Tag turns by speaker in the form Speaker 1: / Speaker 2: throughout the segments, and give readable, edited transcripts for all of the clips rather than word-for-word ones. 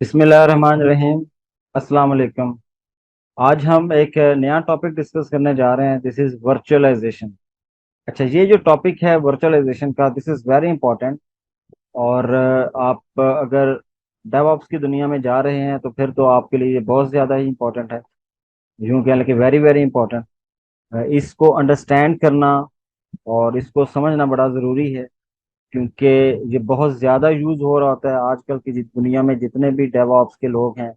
Speaker 1: बिस्मिल्लाहिर्रहमानिर्रहीम। अस्सलाम वालेकुम। आज हम एक नया टॉपिक डिस्कस करने जा रहे हैं। This is virtualization. अच्छा, ये जो टॉपिक है वर्चुअलाइजेशन का, दिस इज वेरी इंपॉर्टेंट। और आप अगर डेवऑप्स की दुनिया में जा रहे हैं तो फिर तो आपके लिए ये बहुत ज़्यादा ही इंपॉर्टेंट है। यूँ कह लें कि वेरी वेरी इंपॉर्टेंट। इसको अंडरस्टैंड करना और इसको समझना बड़ा ज़रूरी है, क्योंकि ये बहुत ज़्यादा यूज़ हो रहा होता है आजकल की दुनिया में। जितने भी डेवऑप्स के लोग हैं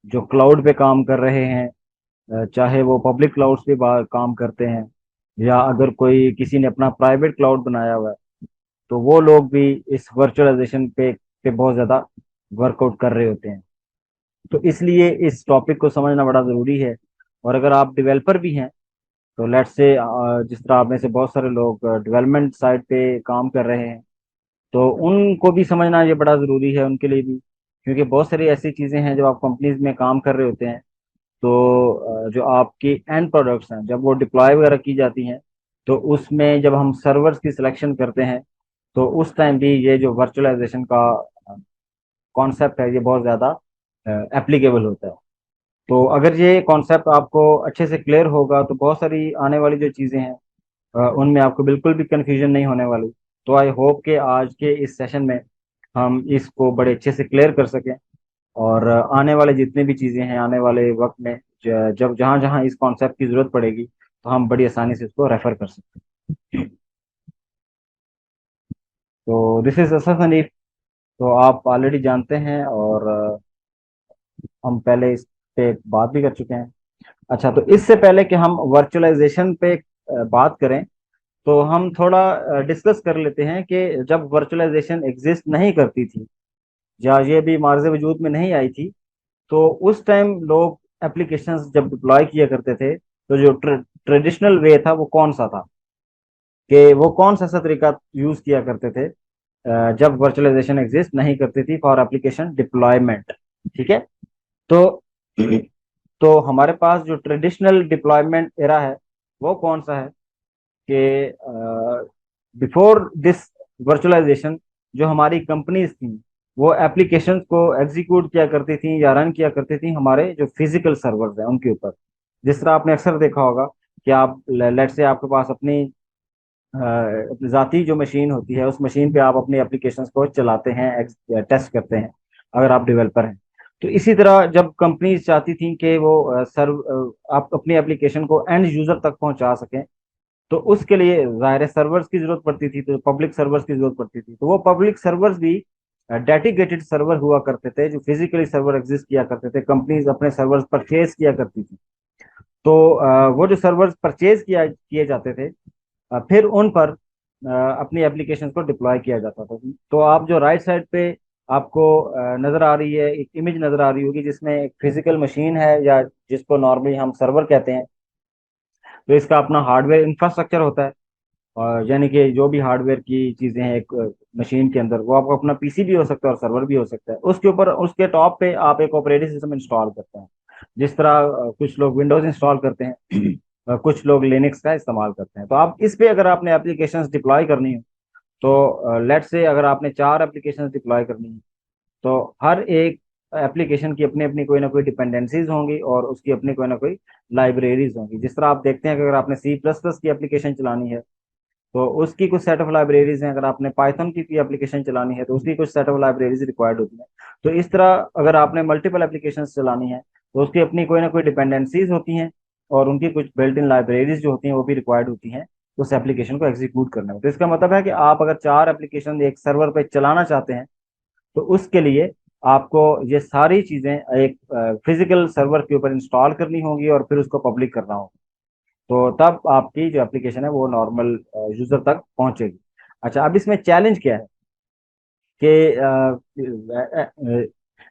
Speaker 1: जो क्लाउड पे काम कर रहे हैं, चाहे वो पब्लिक क्लाउड्स पे काम करते हैं, या अगर कोई किसी ने अपना प्राइवेट क्लाउड बनाया हुआ है, तो वो लोग भी इस वर्चुअलाइजेशन पे बहुत ज़्यादा वर्कआउट कर रहे होते हैं। तो इसलिए इस टॉपिक को समझना बड़ा ज़रूरी है। और अगर आप डेवलपर भी हैं तो लेट्स से जिस तरह आप में से बहुत सारे लोग डेवलपमेंट साइड पे काम कर रहे हैं, तो उनको भी समझना ये बड़ा ज़रूरी है उनके लिए भी। क्योंकि बहुत सारी ऐसी चीज़ें हैं जब आप कंपनीज में काम कर रहे होते हैं, तो जो आपकी एंड प्रोडक्ट्स हैं जब वो डिप्लॉय वगैरह की जाती हैं, तो उसमें जब हम सर्वर्स की सिलेक्शन करते हैं, तो उस टाइम भी ये जो वर्चुअलाइजेशन का कॉन्सेप्ट है ये बहुत ज़्यादा एप्लीकेबल होता है। तो अगर ये कॉन्सेप्ट आपको अच्छे से क्लियर होगा तो बहुत सारी आने वाली जो चीज़ें हैं उनमें आपको बिल्कुल भी कन्फ्यूजन नहीं होने वाली। तो आई होप कि आज के इस सेशन में हम इसको बड़े अच्छे से क्लियर कर सकें। और आने वाले जितने भी चीज़ें हैं आने वाले वक्त में, जब जहाँ जहाँ इस कॉन्सेप्ट की ज़रूरत पड़ेगी, तो हम बड़ी आसानी से इसको रेफर कर सकते हैं। तो दिस इज असफ हनीफ। तो आप ऑलरेडी जानते हैं, और हम पहले इस पे बात भी कर चुके हैं। अच्छा, तो इससे पहले कि हम वर्चुअलाइजेशन पे बात करें, तो हम थोड़ा डिस्कस कर लेते हैं कि जब वर्चुअलाइजेशन एग्जिस्ट नहीं करती थी, या ये भी मार्ज़ वजूद में नहीं आई थी, तो उस टाइम लोग एप्लीकेशंस जब डिप्लॉय किया करते थे, तो जो ट्रेडिशनल वे था वो कौन सा था, कि वो कौन सा ऐसा तरीका यूज किया करते थे जब वर्चुअलाइजेशन एग्जिस्ट नहीं करती थी फॉर एप्लीकेशन डिप्लॉयमेंट। ठीक है। तो तो हमारे पास जो ट्रेडिशनल डिप्लॉयमेंट एरा है वो कौन सा है, कि बिफोर दिस वर्चुअलाइजेशन जो हमारी कंपनीज थी वो एप्लीकेशंस को एग्जीक्यूट किया करती थी या रन किया करती थी हमारे जो फिजिकल सर्वर्स हैं उनके ऊपर। जिस तरह आपने अक्सर देखा होगा कि आप लेट से आपके पास अपनी ज़ाती जो मशीन होती है, उस मशीन पे आप अपनी एप्लीकेशंस को चलाते हैं, टेस्ट करते हैं, अगर आप डेवलपर हैं। तो इसी तरह जब कंपनीज चाहती थी कि वो आप अपनी एप्लीकेशन को एंड यूजर तक पहुंचा सकें, तो उसके लिए ज़ाहिर है सर्वर्स की जरूरत पड़ती थी, तो पब्लिक सर्वर्स की जरूरत पड़ती थी। तो वो पब्लिक सर्वर्स भी डेडिकेटेड सर्वर हुआ करते थे, जो फिजिकली सर्वर एग्जिस्ट किया करते थे, कंपनीज अपने सर्वर्स परचेज किया करती थी। तो वो जो सर्वर्स परचेज किया किए जाते थे, फिर उन पर अपनी एप्लीकेशन को डिप्लॉय किया जाता था। तो आप जो राइट साइड पे आपको नजर आ रही है, एक इमेज नजर आ रही होगी जिसमें एक फिजिकल मशीन है, या जिसको नॉर्मली हम सर्वर कहते हैं। तो इसका अपना हार्डवेयर इंफ्रास्ट्रक्चर होता है, और यानी कि जो भी हार्डवेयर की चीजें हैं एक मशीन के अंदर, वो आपका अपना पीसी भी हो सकता है और सर्वर भी हो सकता है। उसके ऊपर उसके टॉप पे आप एक ऑपरेटिंग सिस्टम इंस्टॉल करते हैं। जिस तरह कुछ लोग विंडोज इंस्टॉल करते हैं, कुछ लोग लिनक्स का इस्तेमाल करते हैं। तो आप इस पे अगर आपने एप्लीकेशंस डिप्लॉय करनी हो, तो लेट्स से अगर आपने 4 एप्लीकेशंस डिप्लॉय करनी है, तो हर एक एप्लीकेशन की अपनी अपनी कोई ना कोई डिपेंडेंसीज होंगी और उसकी अपनी कोई ना कोई लाइब्रेरीज होंगी। जिस तरह आप देखते हैं कि अगर आपने सी प्लस प्लस की एप्लीकेशन चलानी है, तो उसकी कुछ सेट ऑफ लाइब्रेरीज हैं। अगर आपने पाइथन की एप्लीकेशन चलानी है तो उसकी कुछ सेट ऑफ लाइब्रेरीज रिक्वायर्ड होती हैं। तो इस तरह अगर आपने मल्टीपल एप्लीकेशन चलानी है, तो उसकी अपनी कोई ना कोई डिपेंडेंसीज होती हैं, और उनकी कुछ बिल्ट इन लाइब्रेरीज जो होती हैं वो भी रिक्वायर्ड होती हैं उस एप्लीकेशन को एग्जीक्यूट करने में। तो इसका मतलब है कि आप अगर 4 एप्लीकेशन एक सर्वर पे चलाना चाहते हैं, तो उसके लिए आपको ये सारी चीजें एक फिजिकल सर्वर के ऊपर इंस्टॉल करनी होगी और फिर उसको पब्लिक करना होगा। तो तब आपकी जो एप्लीकेशन है वो नॉर्मल यूजर तक पहुंचेगी। अच्छा, अब इसमें चैलेंज क्या है कि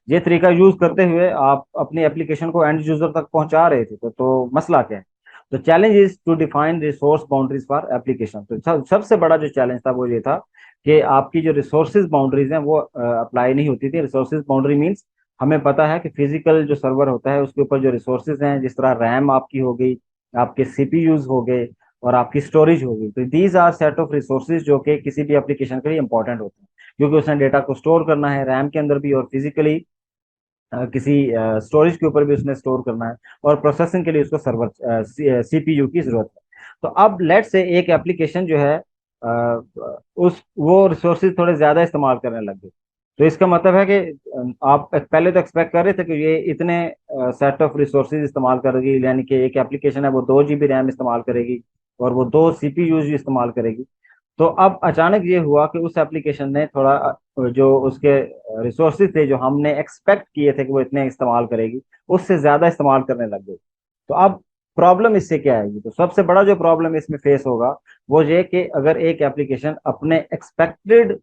Speaker 1: ये तरीका यूज करते हुए आप अपनी एप्लीकेशन को एंड यूजर तक पहुंचा रहे थे, तो मसला क्या है। तो challenge is to define resource boundaries for application. तो सबसे बड़ा जो चैलेंज था वो ये था कि आपकी जो रिसोर्सेज बाउंड्रीज हैं वो अप्लाई नहीं होती थी। रिसोर्सेज बाउंड्री मींस, हमें पता है कि फिजिकल जो सर्वर होता है उसके ऊपर जो रिसोर्सेज हैं, जिस तरह रैम आपकी हो गई, आपके सीपीयूज हो गए, और आपकी स्टोरेज हो गई, तो these are set of resources जो कि किसी भी एप्लीकेशन के लिए इंपॉर्टेंट होते हैं, क्योंकि उसने डेटा को स्टोर करना है रैम के अंदर भी और फिजिकली किसी स्टोरेज के ऊपर भी उसने स्टोर करना है, और प्रोसेसिंग के लिए उसको सर्वर सीपीयू की जरूरत है। तो अब लेट से एक एप्लीकेशन जो है उस वो रिसोर्सेज थोड़े ज्यादा इस्तेमाल करने लग गए। तो इसका मतलब है कि आप पहले तो एक्सपेक्ट कर रहे थे कि ये इतने सेट ऑफ रिसोर्सेज इस्तेमाल करेगी, यानी कि एक एप्लीकेशन है वो 2 GB रैम इस्तेमाल करेगी और वो 2 CPU भी इस्तेमाल करेगी। तो अब अचानक ये हुआ कि उस एप्लीकेशन ने थोड़ा जो उसके रिसोर्सेज थे जो हमने एक्सपेक्ट किए थे कि वो इतने इस्तेमाल करेगी, उससे ज्यादा इस्तेमाल करने लग गई। तो अब प्रॉब्लम इससे क्या आएगी? तो सबसे बड़ा जो प्रॉब्लम इसमें फेस होगा वो ये कि अगर एक एप्लीकेशन अपने एक्सपेक्टेड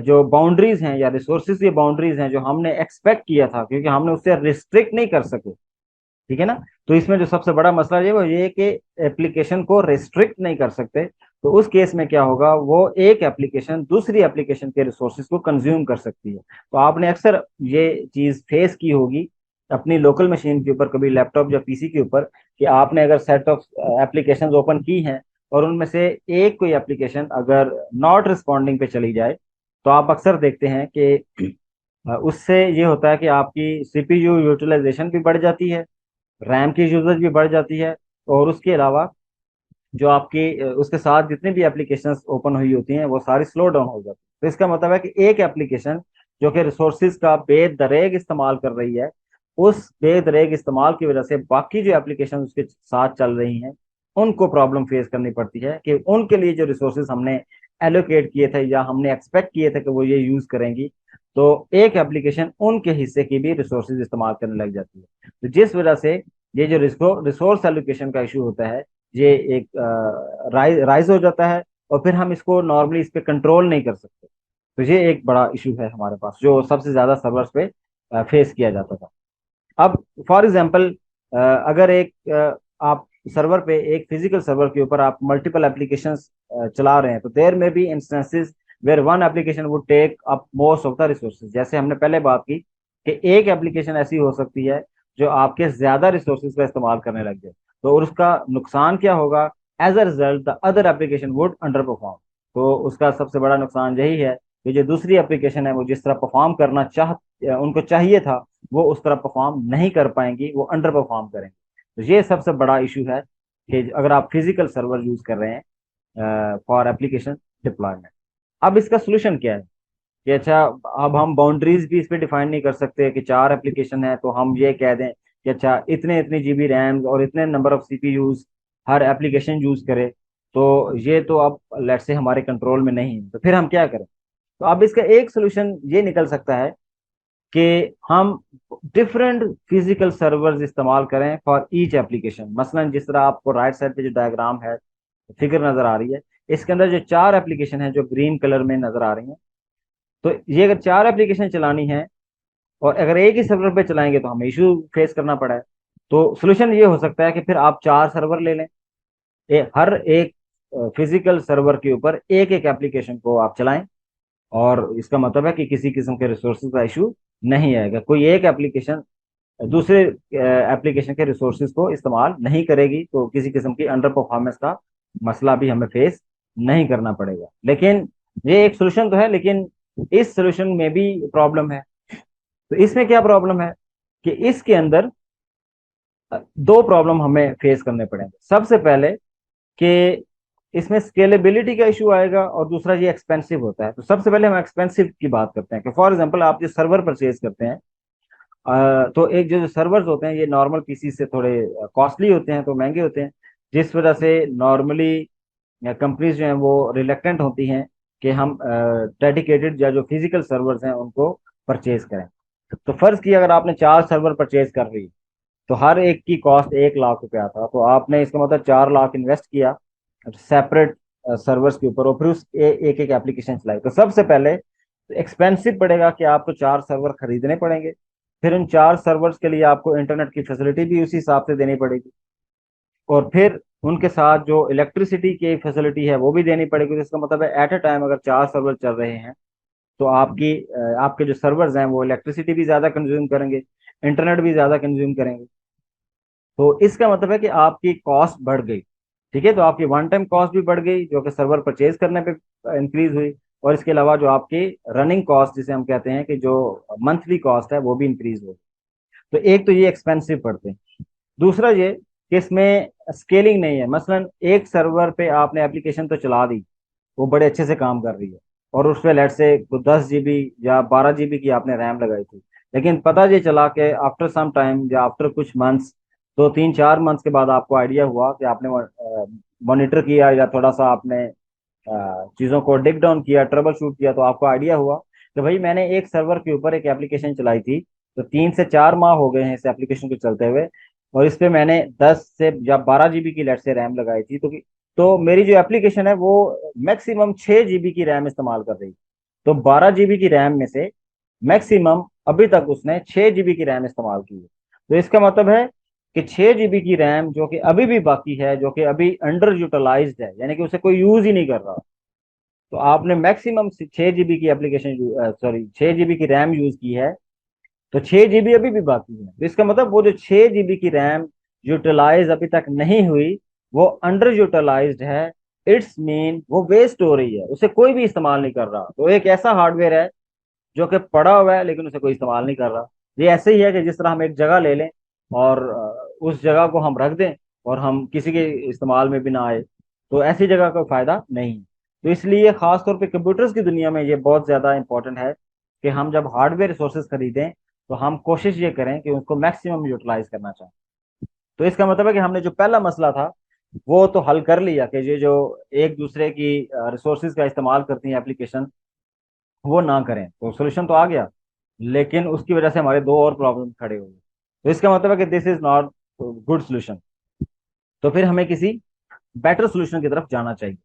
Speaker 1: जो बाउंड्रीज हैं या रिसोर्सेज की बाउंड्रीज हैं जो हमने एक्सपेक्ट किया था, क्योंकि हमने उससे रिस्ट्रिक्ट नहीं कर सके, ठीक है ना। तो इसमें जो सबसे बड़ा मसला ये वो ये है कि एप्लीकेशन को रिस्ट्रिक्ट नहीं कर सकते। तो उस केस में क्या होगा, वो एक एप्लीकेशन दूसरी एप्लीकेशन के रिसोर्सेज को कंज्यूम कर सकती है। तो आपने अक्सर ये चीज फेस की होगी अपनी लोकल मशीन के ऊपर, कभी लैपटॉप या पीसी के ऊपर, कि आपने अगर सेट ऑफ एप्लीकेशन ओपन की हैं और उनमें से एक कोई एप्लीकेशन अगर नॉट रिस्पॉन्डिंग पे चली जाए, तो आप अक्सर देखते हैं कि उससे ये होता है कि आपकी सीपीयू यूटिलाइजेशन भी बढ़ जाती है, रैम की यूजेज भी बढ़ जाती है, और उसके अलावा जो आपकी उसके साथ जितनी भी एप्लीकेशंस ओपन हुई होती हैं वो सारी स्लो डाउन हो जाती है। तो इसका मतलब है कि एक एप्लीकेशन जो कि रिसोर्सेज का बेदरेग इस्तेमाल कर रही है, उस बेदरेग इस्तेमाल की वजह से बाकी जो एप्लीकेशन उसके साथ चल रही हैं उनको प्रॉब्लम फेस करनी पड़ती है कि उनके लिए जो रिसोर्सेज हमने एलोकेट किए थे या हमने एक्सपेक्ट किए थे कि वो ये यूज करेंगी, तो एक एप्लीकेशन उनके हिस्से की भी रिसोर्सेज इस्तेमाल करने लग जाती है। तो जिस वजह से ये जो रिसोर्स एलोकेशन का इशू होता है, ये एक राइज हो जाता है, और फिर हम इसको नॉर्मली इस पे कंट्रोल नहीं कर सकते। तो ये एक बड़ा इशू है हमारे पास जो सबसे ज्यादा सर्वर्स पे फेस किया जाता था। अब फॉर एग्जांपल अगर एक आप सर्वर पे एक फिजिकल सर्वर के ऊपर आप मल्टीपल एप्लीकेशंस चला रहे हैं, तो there may be instances where one application would take up most of the resources. जैसे हमने पहले बात की कि एक एप्लीकेशन ऐसी हो सकती है जो आपके ज्यादा रिसोर्सेज का इस्तेमाल करने लग जाए, तो और उसका नुकसान क्या होगा? As a result the other application would underperform. तो उसका सबसे बड़ा नुकसान यही है कि जो दूसरी एप्लीकेशन है वो जिस तरह परफॉर्म करना उनको चाहिए था, वो उस तरह परफॉर्म नहीं कर पाएंगी, वो अंडर परफॉर्म करेंगे। तो ये सबसे बड़ा इशू है कि अगर आप फिजिकल सर्वर यूज कर रहे हैं फॉर एप्लीकेशन डिप्लॉयमेंट। अब इसका सोल्यूशन क्या है कि अच्छा, अब हम बाउंड्रीज भी इस पे डिफाइन नहीं कर सकते कि 4 एप्लीकेशन है तो हम ये कह दें कि अच्छा इतने इतने जीबी रैम और इतने number of CPUs her application use करे। तो ये तो अब लेट से हमारे कंट्रोल में नहीं है, तो फिर हम क्या करें? तो अब इसका एक सोल्यूशन ये निकल सकता है कि हम डिफरेंट फिजिकल सर्वर्स इस्तेमाल करें फॉर ईच एप्लीकेशन। मसलन जिस तरह आपको राइट साइड पे जो डायग्राम है, फिगर नजर आ रही है, इसके अंदर जो 4 एप्लीकेशन है जो ग्रीन कलर में नजर आ रही हैं, तो ये अगर 4 एप्लीकेशन चलानी है और अगर एक ही सर्वर पे चलाएंगे तो हमें इशू फेस करना पड़ा है। तो सोल्यूशन ये हो सकता है कि फिर आप 4 सर्वर ले लें, हर एक फिजिकल सर्वर के ऊपर एक एक एप्लीकेशन को आप चलाएं, और इसका मतलब है कि किसी किस्म के रिसोर्सेज का इशू नहीं आएगा। कोई एक एप्लीकेशन दूसरे एप्लीकेशन के रिसोर्सेज को इस्तेमाल नहीं करेगी, तो किसी किस्म की अंडर परफॉर्मेंस का मसला भी हमें फेस नहीं करना पड़ेगा। लेकिन ये एक सोल्यूशन तो है, लेकिन इस सोल्यूशन में भी प्रॉब्लम है। तो इसमें क्या प्रॉब्लम है कि इसके अंदर दो प्रॉब्लम हमें फेस करने पड़ेंगे। सबसे पहले कि इसमें स्केलेबिलिटी का इशू आएगा, और दूसरा ये एक्सपेंसिव होता है। तो सबसे पहले हम एक्सपेंसिव की बात करते हैं कि फॉर एग्जांपल आप जो सर्वर परचेज करते हैं, तो एक जो सर्वर्स होते हैं ये नॉर्मल पीसी से थोड़े कॉस्टली होते हैं, तो महंगे होते हैं, जिस वजह से नॉर्मली कंपनीज जो हैं वो रिलेक्टेंट होती हैं कि हम डेडिकेटेड या जो फिजिकल सर्वर्स हैं उनको परचेज करें। तो फर्ज किया अगर आपने 4 सर्वर परचेज कर रही, तो हर एक की कॉस्ट 1 लाख रुपया था, तो आपने इसका मतलब 4 लाख इन्वेस्ट किया सेपरेट सर्वर्स के ऊपर, और फिर उस एक एक एप्लीकेशन चलाई। तो सबसे पहले एक्सपेंसिव पड़ेगा कि आपको 4 सर्वर खरीदने पड़ेंगे, फिर उन 4 सर्वर्स के लिए आपको इंटरनेट की फैसिलिटी भी उसी हिसाब से देनी पड़ेगी, और फिर उनके साथ जो इलेक्ट्रिसिटी की फैसिलिटी है वो भी देनी पड़ेगी। तो इसका मतलब है एट अ टाइम अगर 4 सर्वर चल रहे हैं, तो आपके जो सर्वर्स हैं वो इलेक्ट्रिसिटी भी ज्यादा कंज्यूम करेंगे, इंटरनेट भी ज्यादा कंज्यूम करेंगे। तो इसका मतलब है कि आपकी कॉस्ट बढ़ गई। ठीक है, तो आपकी वन टाइम कॉस्ट भी बढ़ गई जो कि सर्वर परचेज करने पे इंक्रीज हुई, और इसके अलावा जो आपकी रनिंग कॉस्ट जिसे हम कहते हैं कि जो मंथली कॉस्ट है वो भी इंक्रीज हो। तो एक तो ये एक्सपेंसिव पड़ते हैं। दूसरा ये कि इसमें स्केलिंग नहीं है। मसलन एक सर्वर पे आपने एप्लीकेशन तो चला दी, वो बड़े अच्छे से काम कर रही है, और उस पे लेट से 10 GB या 12 GB की आपने रैम लगाई थी, लेकिन पता ये चला कि आफ्टर सम टाइम या आफ्टर कुछ मंथ्स, 2 3 4 मंथ्स के बाद आपको आइडिया हुआ कि आपने मॉनिटर किया या थोड़ा सा आपने चीज़ों को डिग डाउन किया, ट्रबल शूट किया, तो आपको आइडिया हुआ कि भाई मैंने एक सर्वर के ऊपर एक एप्लीकेशन चलाई थी, तो 3 से 4 माह हो गए हैं इस एप्लीकेशन को चलते हुए, और इस पे मैंने 10 से या 12 GB की लेट से रैम लगाई थी, तो मेरी जो एप्लीकेशन है वो मैक्सिमम 6 GB की रैम इस्तेमाल कर रही। तो 12 GB की रैम में से मैक्सिमम अभी तक उसने 6 GB की रैम इस्तेमाल की है। तो इसका मतलब है कि 6 GB की रैम जो कि अभी भी बाकी है, जो कि अभी अंडर यूटिलाइज्ड है, यानी कि उसे कोई यूज ही नहीं कर रहा, तो आपने मैक्सिमम 6 GB की एप्लीकेशन, सॉरी 6 GB की रैम यूज की है, तो 6 GB अभी भी बाकी है। तो इसका मतलब वो जो 6 GB की रैम यूटिलाइज अभी तक नहीं हुई, वो अंडर यूटिलाइज्ड है। इट्स मीन वो वेस्ट हो रही है, उसे कोई भी इस्तेमाल नहीं कर रहा। तो एक ऐसा हार्डवेयर है जो कि पड़ा हुआ है लेकिन उसे कोई इस्तेमाल नहीं कर रहा। ये ऐसे ही है कि जिस तरह हम एक जगह ले लें और उस जगह को हम रख दें और हम किसी के इस्तेमाल में भी ना आए, तो ऐसी जगह का फायदा नहीं। तो इसलिए खास तौर पे कंप्यूटर्स की दुनिया में ये बहुत ज्यादा इंपॉर्टेंट है कि हम जब हार्डवेयर रिसोर्सेज खरीदें तो हम कोशिश ये करें कि उसको मैक्सिमम यूटिलाइज करना चाहें। तो इसका मतलब है कि हमने जो पहला मसला था वो तो हल कर लिया कि ये जो एक दूसरे की रिसोर्सेज का इस्तेमाल करती हैं एप्लीकेशन, वो ना करें, तो सोल्यूशन तो आ गया, लेकिन उसकी वजह से हमारे दो और प्रॉब्लम खड़े हो गए। तो इसका मतलब है कि this is not good solution. तो फिर हमें किसी बेटर सोल्यूशन की तरफ जाना चाहिए।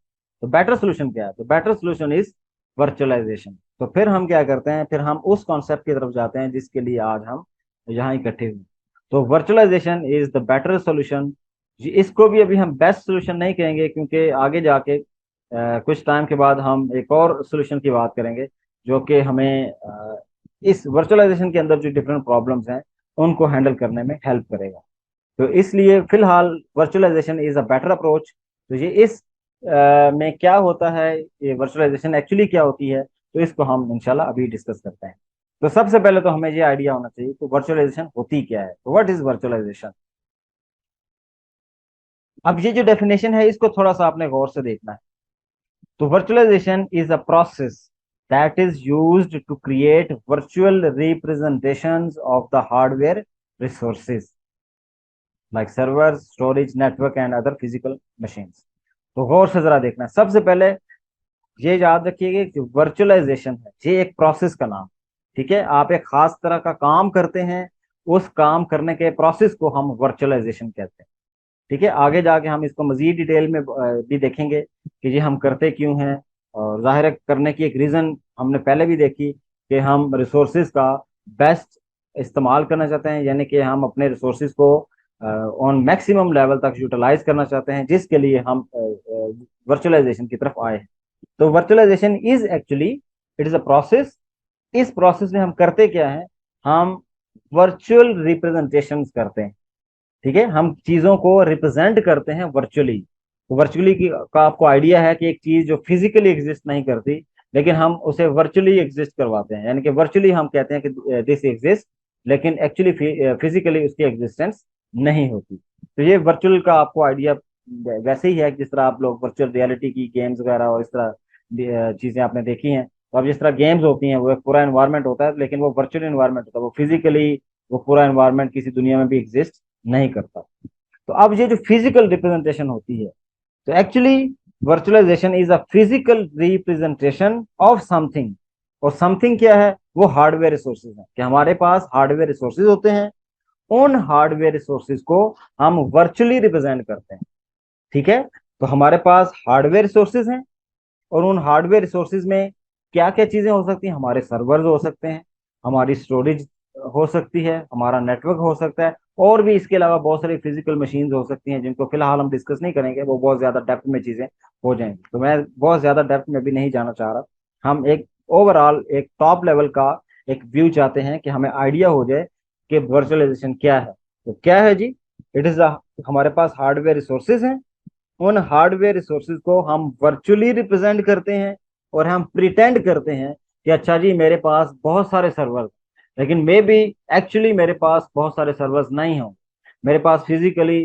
Speaker 1: तो बेटर सोल्यूशन क्या है? तो बेटर सोल्यूशन इज वर्चुअलाइजेशन। तो फिर हम क्या करते हैं, फिर हम उस कॉन्सेप्ट की तरफ जाते हैं जिसके लिए आज हम यहाँ इकट्ठे हुए। तो virtualization is the better solution. इसको भी अभी हम बेस्ट सोल्यूशन नहीं कहेंगे, क्योंकि आगे जाके कुछ टाइम के बाद हम एक और सोल्यूशन की बात करेंगे जो कि हमें इस वर्चुअलाइजेशन के अंदर जो डिफरेंट प्रॉब्लम्स हैं उनको हैंडल करने में हेल्प करेगा। तो इसलिए फिलहाल virtualization is a better approach. तो ये इस में क्या होता है, ये वर्चुअलाइजेशन एक्चुअली क्या होती है, तो इसको हम इंशाल्लाह अभी डिस्कस करते हैं। तो सबसे पहले तो हमें ये आइडिया होना चाहिए तो वर्चुअलाइजेशन होती क्या है। तो व्हाट इज वर्चुअलाइजेशन? अब ये जो डेफिनेशन है इसको थोड़ा सा आपने गौर से देखना है। तो virtualization is a process that is used to create virtual representations of the hardware resources like servers, storage, network and other physical machines. तो गौर से जरा देखना है। सबसे पहले ये याद रखिएगा कि वर्चुअलाइजेशन है ये एक प्रोसेस का नाम। ठीक है, आप एक खास तरह का काम करते हैं, उस काम करने के प्रोसेस को हम वर्चुअलाइजेशन कहते हैं। ठीक है, आगे जाके हम इसको मजीद डिटेल में भी देखेंगे कि ये हम करते क्यों हैं। और जाहिर है करने की एक रीजन हमने पहले भी देखी कि हम रिसोर्सेज का बेस्ट इस्तेमाल करना चाहते हैं, यानी कि हम अपने रिसोर्सेज को ऑन मैक्सिमम लेवल तक यूटिलाइज करना चाहते हैं, जिसके लिए हम वर्चुअलाइजेशन की तरफ आए हैं। तो virtualization is actually it is a process. इस प्रोसेस में हम करते क्या है, हम वर्चुअल रिप्रेजेंटेशन करते हैं। ठीक है, हम चीजों को रिप्रेजेंट करते हैं वर्चुअली। तो वर्चुअली की का आपको आइडिया है कि एक चीज जो फिजिकली एग्जिस्ट नहीं करती, लेकिन हम उसे वर्चुअली एग्जिस्ट करवाते हैं, यानी कि वर्चुअली हम कहते हैं कि दिस एग्जिस्ट, लेकिन एक्चुअली फिजिकली उसकी एग्जिस्टेंस नहीं होती। तो ये वर्चुअल का आपको आइडिया वैसे ही है जिस तरह आप लोग वर्चुअल रियलिटी की गेम्स वगैरह और इस तरह चीजें आपने देखी हैं। तो अब जिस तरह गेम्स होती हैं वो एक पूरा एनवायरनमेंट होता है, लेकिन वो वर्चुअल एनवायरनमेंट होता है, वो फिजिकली वो पूरा एनवायरनमेंट किसी दुनिया में भी एग्जिस्ट नहीं करता। तो अब ये जो फिजिकल रिप्रेजेंटेशन होती है, तो actually virtualization is a physical representation of something. और समथिंग क्या है? वो हार्डवेयर रिसोर्सेज है कि हमारे पास हार्डवेयर रिसोर्सेज होते हैं, उन हार्डवेयर रिसोर्सेज को हम वर्चुअली रिप्रेजेंट करते हैं। ठीक है, तो हमारे पास हार्डवेयर रिसोर्सेज हैं, और उन हार्डवेयर रिसोर्सेज में क्या क्या चीजें हो सकती हैं? हमारे सर्वर्स हो सकते हैं, हमारी स्टोरेज हो सकती है, हमारा नेटवर्क हो सकता है, और भी इसके अलावा बहुत सारी फिजिकल मशीन्स हो सकती हैं जिनको फिलहाल हम डिस्कस नहीं करेंगे, वो बहुत ज्यादा डेप्थ में चीजें हो जाएंगी, तो मैं बहुत ज्यादा डेप्थ में भी नहीं जाना चाह रहा। हम एक ओवरऑल एक टॉप लेवल का एक व्यू चाहते हैं कि हमें आइडिया हो जाए कि वर्चुअलाइजेशन क्या है। तो क्या है जी? इट इज हमारे पास हार्डवेयर रिसोर्सेज हैं, उन हार्डवेयर रिसोर्सेज को हम वर्चुअली रिप्रेजेंट करते हैं, और हम प्रिटेंड करते हैं कि अच्छा जी मेरे पास बहुत सारे सर्वर, लेकिन मे बी एक्चुअली मेरे पास बहुत सारे सर्वर्स नहीं हों। मेरे पास फिजिकली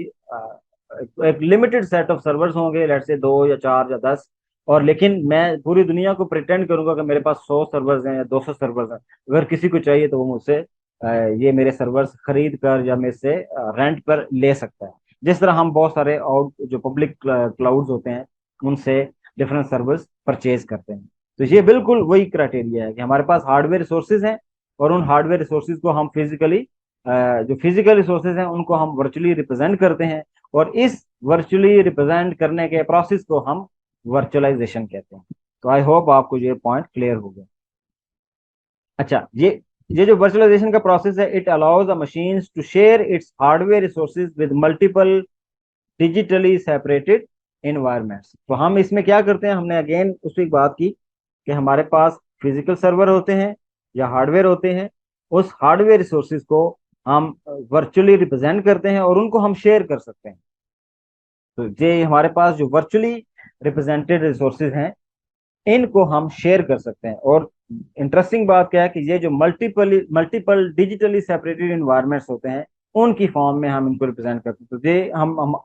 Speaker 1: एक लिमिटेड सेट ऑफ सर्वर्स होंगे, लेट्स से 2 या 4 या 10। और लेकिन मैं पूरी दुनिया को प्रिटेंड करूंगा कि मेरे पास 100 सर्वर्स हैं या 200 सर्वर्स हैं। अगर किसी को चाहिए तो वो मुझसे ये मेरे सर्वर्स खरीद कर या मेरे से रेंट पर ले सकता है। जिस तरह हम बहुत सारे आउट जो पब्लिक क्लाउड्स होते हैं उनसे डिफरेंट सर्वर्स परचेज करते हैं। तो ये बिल्कुल वही क्राइटेरिया है कि हमारे पास हार्डवेयर रिसोर्सेज हैं, और उन हार्डवेयर रिसोर्सेज को हम फिजिकली जो फिजिकल रिसोर्सेज हैं उनको हम वर्चुअली रिप्रेजेंट करते हैं। और इस वर्चुअली रिप्रेजेंट करने के प्रोसेस को हम वर्चुअलाइजेशन कहते हैं। तो आई होप आपको ये पॉइंट क्लियर हो गया। अच्छा, ये जो वर्चुअलाइजेशन का प्रोसेस है, it allows the machines to share its hardware resources with multiple digitally separated environments. तो हम इसमें क्या करते हैं, हमने अगेन उसी बात की कि हमारे पास फिजिकल सर्वर होते हैं या हार्डवेयर होते हैं। उस हार्डवेयर रिसोर्सेज को हम वर्चुअली रिप्रेजेंट करते हैं और उनको हम शेयर कर सकते हैं। तो ये हमारे पास जो वर्चुअली रिप्रेजेंटेड रिसोर्सेज हैं इनको हम शेयर कर सकते हैं। और इंटरेस्टिंग बात क्या है कि ये जो multiple multiple digitally separated environments होते हैं उनकी फॉर्म में हम इनको रिप्रेजेंट करते हैं। तो ये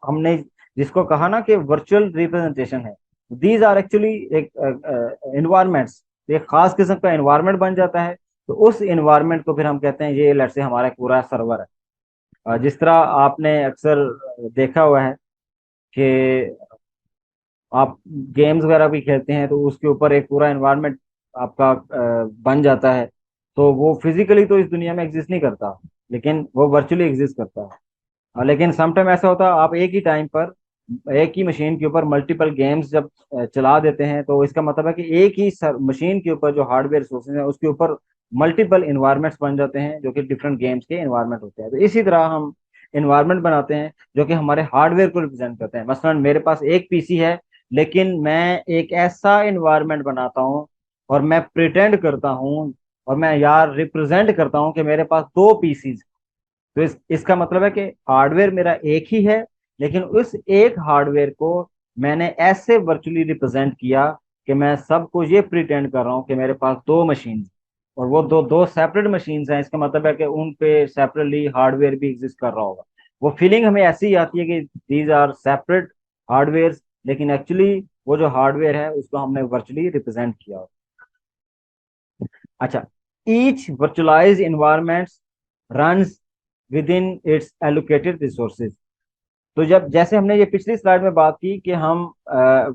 Speaker 1: हमने जिसको कहा ना कि वर्चुअल रिप्रेजेंटेशन है, दीज आर एक्चुअली एक इन्वायरमेंट्स, एक खास किस्म का इन्वायरमेंट बन जाता है। तो उस इन्वायरमेंट को फिर हम कहते हैं ये लेट्स से हमारा एक पूरा सर्वर है। जिस तरह आपने अक्सर देखा हुआ है कि आप गेम्स वगैरह भी खेलते हैं तो उसके ऊपर एक पूरा एनवायरनमेंट आपका बन जाता है। तो वो फिजिकली तो इस दुनिया में एग्जिस्ट नहीं करता, लेकिन वो वर्चुअली एग्जिस्ट करता है। लेकिन समटाइम ऐसा होता है आप एक ही टाइम पर एक ही मशीन के ऊपर मल्टीपल गेम्स जब चला देते हैं, तो इसका मतलब है कि एक ही मशीन के ऊपर जो हार्डवेयर रिसोर्सेज है उसके ऊपर मल्टीपल इन्वायरमेंट्स बन जाते हैं जो कि डिफरेंट गेम्स के इन्वायरमेंट होते हैं। तो इसी तरह हम इन्वायरमेंट बनाते हैं जो कि हमारे हार्डवेयर को रिप्रेजेंट करते हैं। मसलन मेरे पास एक पीसी है, लेकिन मैं एक ऐसा इन्वायरमेंट बनाता हूँ और मैं प्रिटेंड करता हूँ और मैं यार रिप्रेजेंट करता हूँ कि मेरे पास 2 पीसीज। तो इसका मतलब है कि हार्डवेयर मेरा एक ही है, लेकिन उस एक हार्डवेयर को मैंने ऐसे वर्चुअली रिप्रेजेंट किया कि मैं सबको ये प्रिटेंड कर रहा हूँ कि मेरे पास 2 मशीन, और वो दो दो सेपरेट मशीन्स हैं। इसका मतलब है कि उन पे सेपरेटली हार्डवेयर भी एग्जिस्ट कर रहा होगा। वो फीलिंग हमें ऐसी ही आती है कि दीज आर सेपरेट हार्डवेयर, लेकिन एक्चुअली वो जो हार्डवेयर है उसको हमने वर्चुअली रिप्रेजेंट किया। अच्छा, each virtualized environment runs within its allocated resources. तो जब जैसे हमने ये पिछली स्लाइड में बात की कि हम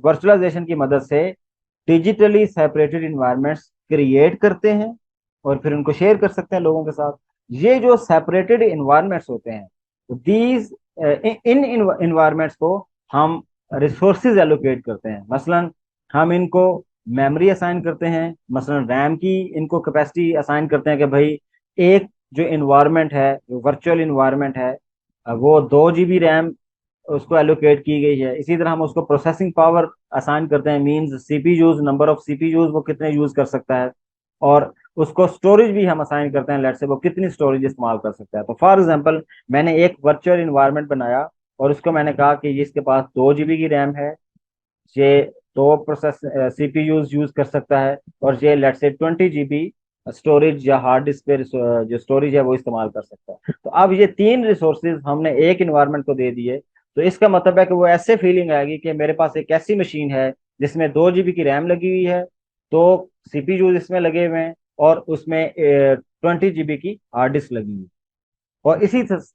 Speaker 1: वर्चुअलाइजेशन की मदद से डिजिटली सेपरेटेड इन्वायरमेंट्स क्रिएट करते हैं और फिर उनको शेयर कर सकते हैं लोगों के साथ। ये जो सेपरेटेड इन्वायरमेंट्स होते हैं, दीज इन इन्वायरमेंट्स को हम रिसोर्सेज एलोकेट करते हैं। मसलन हम इनको मेमोरी असाइन करते हैं, मसलन रैम की इनको कैपेसिटी असाइन करते हैं कि भाई एक जो इन्वायरमेंट है, जो वर्चुअल इन्वायरमेंट है, वो 2 GB रैम उसको एलोकेट की गई है। इसी तरह हम उसको प्रोसेसिंग पावर असाइन करते हैं, means CPUs, number of CPUs वो कितने यूज कर सकता है। और उसको स्टोरेज भी हम असाइन करते हैं, लेट से वो कितनी स्टोरेज इस्तेमाल कर सकता है। तो फॉर एग्जांपल मैंने एक वर्चुअल इन्वायरमेंट बनाया और उसको मैंने कहा कि इसके पास 2 GB की रैम है, ये 2 प्रोसेस सीपीयूज यूज कर सकता है, और ये लेट से 20 GB स्टोरेज या हार्ड डिस्क पे जो स्टोरेज है वो इस्तेमाल कर सकता है। तो अब ये 3 रिसोर्सेज हमने एक इन्वायरमेंट को दे दिए। तो इसका मतलब है कि वो ऐसे फीलिंग आएगी कि मेरे पास एक ऐसी मशीन है जिसमें 2 GB की रैम लगी हुई है, तो सीपीयू इसमें लगे हुए हैं, और उसमें 20 GB की हार्ड डिस्क लगी हुई है। और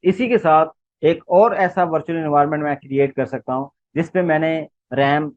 Speaker 1: इसी के साथ एक और ऐसा वर्चुअल इन्वायरमेंट मैं क्रिएट कर सकता हूँ जिसपे मैंने रैम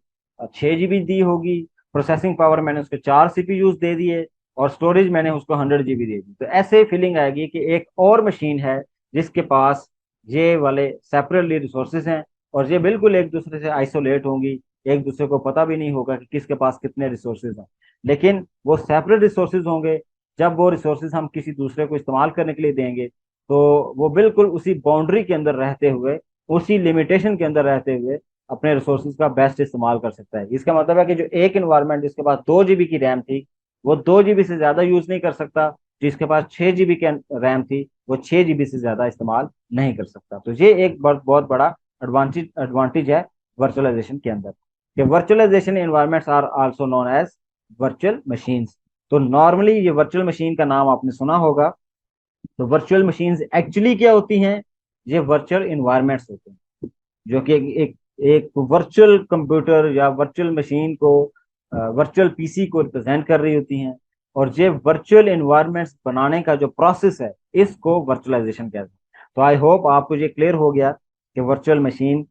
Speaker 1: 6 GB दी होगी, प्रोसेसिंग पावर मैंने उसको 4 सीपीयूज दे दिए, और स्टोरेज मैंने उसको 100 GB दे दी। तो ऐसे फीलिंग आएगी कि एक और मशीन है जिसके पास ये वाले सेपरेटली रिसोर्सेज हैं, और ये बिल्कुल एक दूसरे से आइसोलेट होंगी। एक दूसरे को पता भी नहीं होगा कि किसके पास कितने रिसोर्सेज हैं, लेकिन वो सेपरेट रिसोर्सेज होंगे। जब वो रिसोर्सेज हम किसी दूसरे को इस्तेमाल करने के लिए देंगे तो वो बिल्कुल उसी बाउंड्री के अंदर रहते हुए, उसी लिमिटेशन के अंदर रहते हुए अपने रिसोर्सेज का बेस्ट इस्तेमाल कर सकता है। इसका मतलब है कि जो एक इन्वायरमेंट जिसके पास 2 GB की रैम थी वो 2 GB से ज्यादा यूज नहीं कर सकता, जिसके पास 6 GB की रैम थी वो 6 GB से ज्यादा इस्तेमाल नहीं कर सकता। तो ये एक बहुत बहुत बड़ा एडवांटेज है वर्चुअलाइजेशन के अंदर, कि virtualization environments are also known as virtual machines. तो नॉर्मली ये वर्चुअल मशीन का नाम आपने सुना होगा। तो वर्चुअल मशीन्स एक्चुअली क्या होती हैं? ये वर्चुअल इन्वायरमेंट्स होते हैं, जो कि एक वर्चुअल कंप्यूटर या वर्चुअल मशीन को, वर्चुअल पीसी को रिप्रेजेंट कर रही होती हैं। और ये वर्चुअल इन्वायरमेंट्स बनाने का जो प्रोसेस है, इसको वर्चुअलाइजेशन कहते हैं। तो आई होप आपको ये क्लियर हो गया कि वर्चुअल मशीन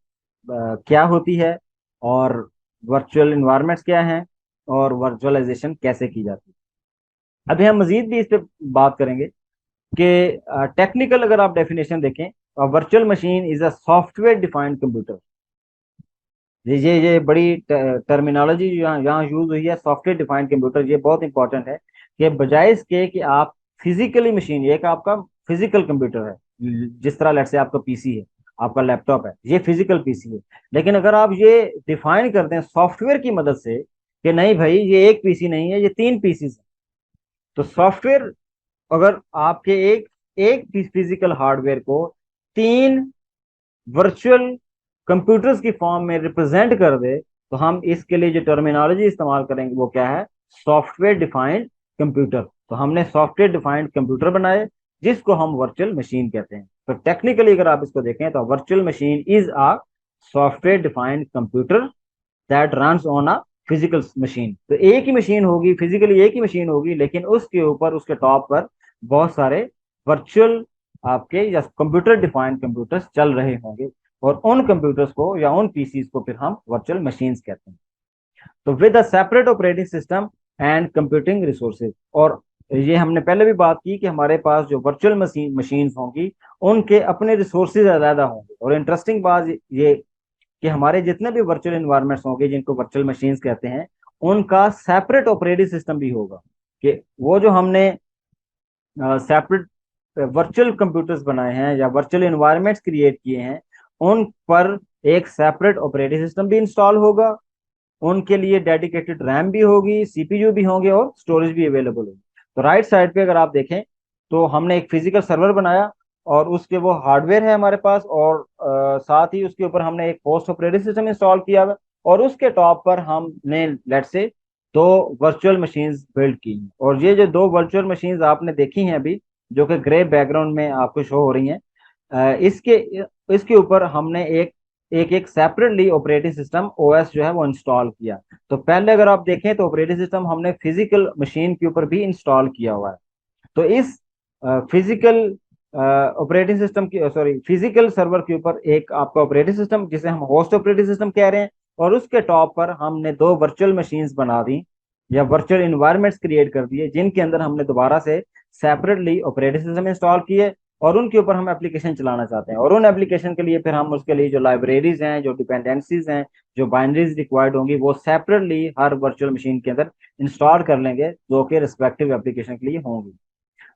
Speaker 1: क्या होती है, और वर्चुअल इन्वायरमेंट्स क्या हैं, और वर्चुअलाइजेशन कैसे की जाती है। अभी हम मजीद भी इस पे बात करेंगे कि टेक्निकल अगर आप डेफिनेशन देखें, virtual machine is a software defined computer. ये बड़ी टर्मिनोलॉजी यहाँ यहाँ यूज हुई है, सॉफ्टवेयर डिफाइंड कंप्यूटर। ये बहुत इंपॉर्टेंट है कि बजाय इसके कि आप फिजिकली मशीन, ये एक आपका फिजिकल कंप्यूटर है, जिस तरह लेट से आपका पीसी है, आपका लैपटॉप है, ये फिजिकल पीसी है। लेकिन अगर आप ये डिफाइन करते हैं सॉफ्टवेयर की मदद से कि नहीं भाई ये एक पीसी नहीं है, ये तीन पीसी है, तो सॉफ्टवेयर अगर आपके एक एक फिजिकल हार्डवेयर को तीन वर्चुअल कंप्यूटर्स की फॉर्म में रिप्रेजेंट कर दे, तो हम इसके लिए जो टर्मिनोलॉजी इस्तेमाल करेंगे वो क्या है? Software defined computer. तो हमने सॉफ्टवेयर डिफाइंड कंप्यूटर बनाए, जिसको हम वर्चुअल मशीन कहते हैं। तो टेक्निकली अगर आप इसको देखें तो virtual machine is a software defined computer that runs on a physical machine. तो एक ही मशीन होगी, फिजिकली एक ही मशीन होगी, लेकिन उसके ऊपर, उसके टॉप पर बहुत सारे वर्चुअल आपके या कंप्यूटर डिफाइंड कंप्यूटर्स चल रहे होंगे, और उन कंप्यूटर्स को या उन पीसीज को फिर हम वर्चुअल मशीन्स कहते हैं। तो with a separate operating system and computing resources. और ये हमने पहले भी बात की कि हमारे पास जो वर्चुअल मशीन्स होंगी, उनके अपने रिसोर्सेज अलग होंगे। और इंटरेस्टिंग बात ये कि हमारे जितने भी वर्चुअल इन्वायरमेंट्स होंगे, जिनको वर्चुअल मशीन्स कहते हैं, उनका सेपरेट ऑपरेटिंग सिस्टम भी होगा। कि वो जो हमने सेपरेट वर्चुअल कंप्यूटर्स बनाए हैं या वर्चुअल इन्वायरमेंट्स क्रिएट किए हैं, उन पर एक सेपरेट ऑपरेटिंग सिस्टम भी इंस्टॉल होगा, उनके लिए डेडिकेटेड रैम भी होगी, सीपीयू भी होंगे, और स्टोरेज भी अवेलेबल होगी। तो राइट साइड पे अगर आप देखें तो हमने एक फिजिकल सर्वर बनाया, और उसके वो हार्डवेयर है हमारे पास, और साथ ही उसके ऊपर हमने एक होस्ट ऑपरेटिंग सिस्टम इंस्टॉल किया हुआ है, और उसके टॉप पर हमने लेट से दो वर्चुअल मशीन्स बिल्ड की हैं। और ये जो दो वर्चुअल मशीन्स आपने देखी हैं अभी, जो कि ग्रे बैकग्राउंड में आपको शो हो रही हैं, इसके इसके ऊपर हमने एक एक एक सेपरेटली ऑपरेटिंग सिस्टम ओएस जो है वो इंस्टॉल किया। तो पहले अगर आप देखें तो ऑपरेटिंग सिस्टम हमने फिजिकल मशीन के ऊपर भी इंस्टॉल किया हुआ है। तो इस फिजिकल ऑपरेटिंग सिस्टम की, सॉरी, फिजिकल सर्वर के ऊपर एक आपका ऑपरेटिंग सिस्टम, जिसे हम होस्ट ऑपरेटिंग सिस्टम कह रहे हैं, और उसके टॉप पर हमने दो वर्चुअल मशीन्स बना दी या वर्चुअल इन्वायरमेंट्स क्रिएट कर दिए, जिनके अंदर हमने दोबारा से सेपरेटली ऑपरेटिंग सिस्टम इंस्टॉल किए, और उनके ऊपर हम एप्लीकेशन चलाना चाहते हैं। और उन एप्लीकेशन के लिए फिर हम उसके लिए जो लाइब्रेरीज हैं, जो डिपेंडेंसीज हैं, जो बाइनरीज रिक्वायर्ड होंगी, वो सेपरेटली हर वर्चुअल मशीन के अंदर इंस्टॉल कर लेंगे, जो कि रिस्पेक्टिव एप्लीकेशन के लिए होंगी।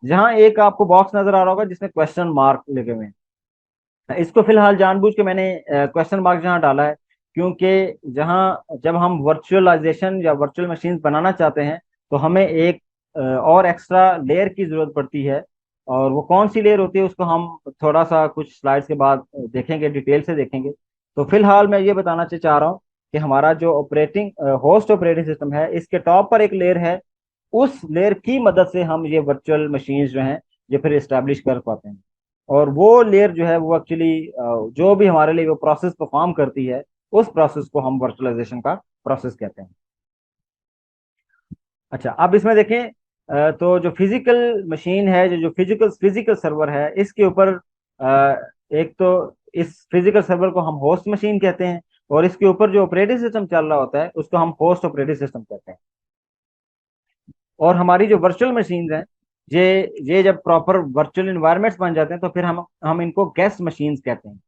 Speaker 1: जहां एक आपको बॉक्स नजर आ रहा होगा जिसमें क्वेश्चन मार्क लगे हुए हैं, इसको फिलहाल जानबूझ के मैंने क्वेश्चन मार्क जहां डाला है, क्योंकि जहां जब हम वर्चुअलाइजेशन या वर्चुअल मशीन बनाना चाहते हैं, तो हमें एक और एक्स्ट्रा लेयर की जरूरत पड़ती है। और वो कौन सी लेयर होती है, उसको हम थोड़ा सा कुछ स्लाइड्स के बाद देखेंगे, डिटेल से देखेंगे। तो फिलहाल मैं ये बताना चाह रहा हूँ कि हमारा जो ऑपरेटिंग होस्ट ऑपरेटिंग सिस्टम है, इसके टॉप पर एक लेयर है। उस लेयर की मदद से हम ये वर्चुअल मशीन्स जो हैं, ये फिर इस्टेब्लिश कर पाते हैं। और वो लेयर जो है वो एक्चुअली जो भी हमारे लिए वो प्रोसेस परफॉर्म करती है, उस प्रोसेस को हम वर्चुअलाइजेशन का प्रोसेस कहते हैं। अच्छा, अब इसमें देखें तो जो फिजिकल मशीन है, जो जो फिजिकल फिजिकल सर्वर है, इसके ऊपर एक तो इस फिजिकल सर्वर को हम होस्ट मशीन कहते हैं, और इसके ऊपर जो ऑपरेटिंग सिस्टम चल रहा होता है उसको हम होस्ट ऑपरेटिंग सिस्टम कहते हैं। और हमारी जो वर्चुअल मशीन्स हैं, ये जब प्रॉपर वर्चुअल इन्वायरमेंट्स बन जाते हैं, तो फिर हम इनको गेस्ट मशीन्स कहते हैं।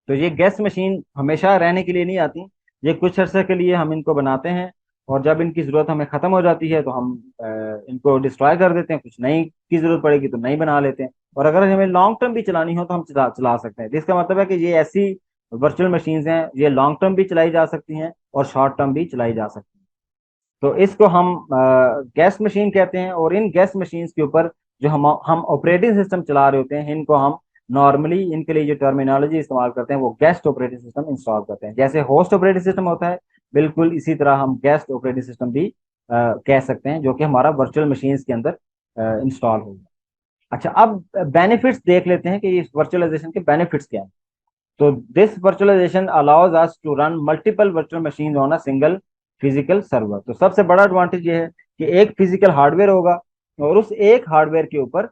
Speaker 1: तो ये गेस्ट मशीन हमेशा रहने के लिए नहीं आती, ये कुछ अर्से के लिए हम इनको बनाते हैं, और जब इनकी जरूरत हमें खत्म हो जाती है तो हम इनको डिस्ट्रॉय कर देते हैं, कुछ नई की जरूरत पड़ेगी तो नई बना लेते हैं। और अगर हमें लॉन्ग टर्म भी चलानी हो तो हम चला सकते हैं। जिसका मतलब है कि ये ऐसी वर्चुअल मशीन्स हैं, ये लॉन्ग टर्म भी चलाई जा सकती हैं और शॉर्ट टर्म भी चलाई जा सकती हैं। तो इसको हम गैस मशीन कहते हैं। और इन गैस मशीन्स के ऊपर जो हम ऑपरेटिंग सिस्टम चला रहे होते हैं, इनको हम नॉर्मली, इनके लिए जो टर्मिनोलॉजी इस्तेमाल करते हैं वो गेस्ट ऑपरेटिंग सिस्टम इंस्टॉल करते हैं। जैसे होस्ट ऑपरेटिंग सिस्टम होता है, बिल्कुल इसी तरह हम गेस्ट ऑपरेटिंग सिस्टम भी कह सकते हैं, जो कि हमारा वर्चुअल मशीन्स के अंदर इंस्टॉल होगा। अच्छा, अब बेनिफिट्स देख लेते हैं कि इस वर्चुअलाइजेशन के बेनिफिट्स क्या हैं। तो this virtualization allows us to run multiple virtual machine on a single physical server. तो सबसे बड़ा एडवांटेज ये है कि एक फिजिकल हार्डवेयर होगा और उस एक हार्डवेयर के ऊपर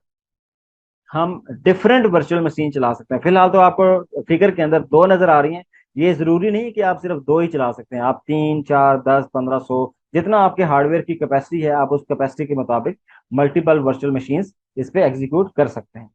Speaker 1: हम डिफरेंट वर्चुअल मशीन चला सकते हैं। फिलहाल तो आपको फिगर के अंदर दो नजर आ रही हैं। ये जरूरी नहीं कि आप सिर्फ दो ही चला सकते हैं, आप 3 4 10 15 100 जितना आपके हार्डवेयर की कैपेसिटी है, आप उस कैपेसिटी के मुताबिक मल्टीपल वर्चुअल मशीन्स इस पे एग्जीक्यूट कर सकते हैं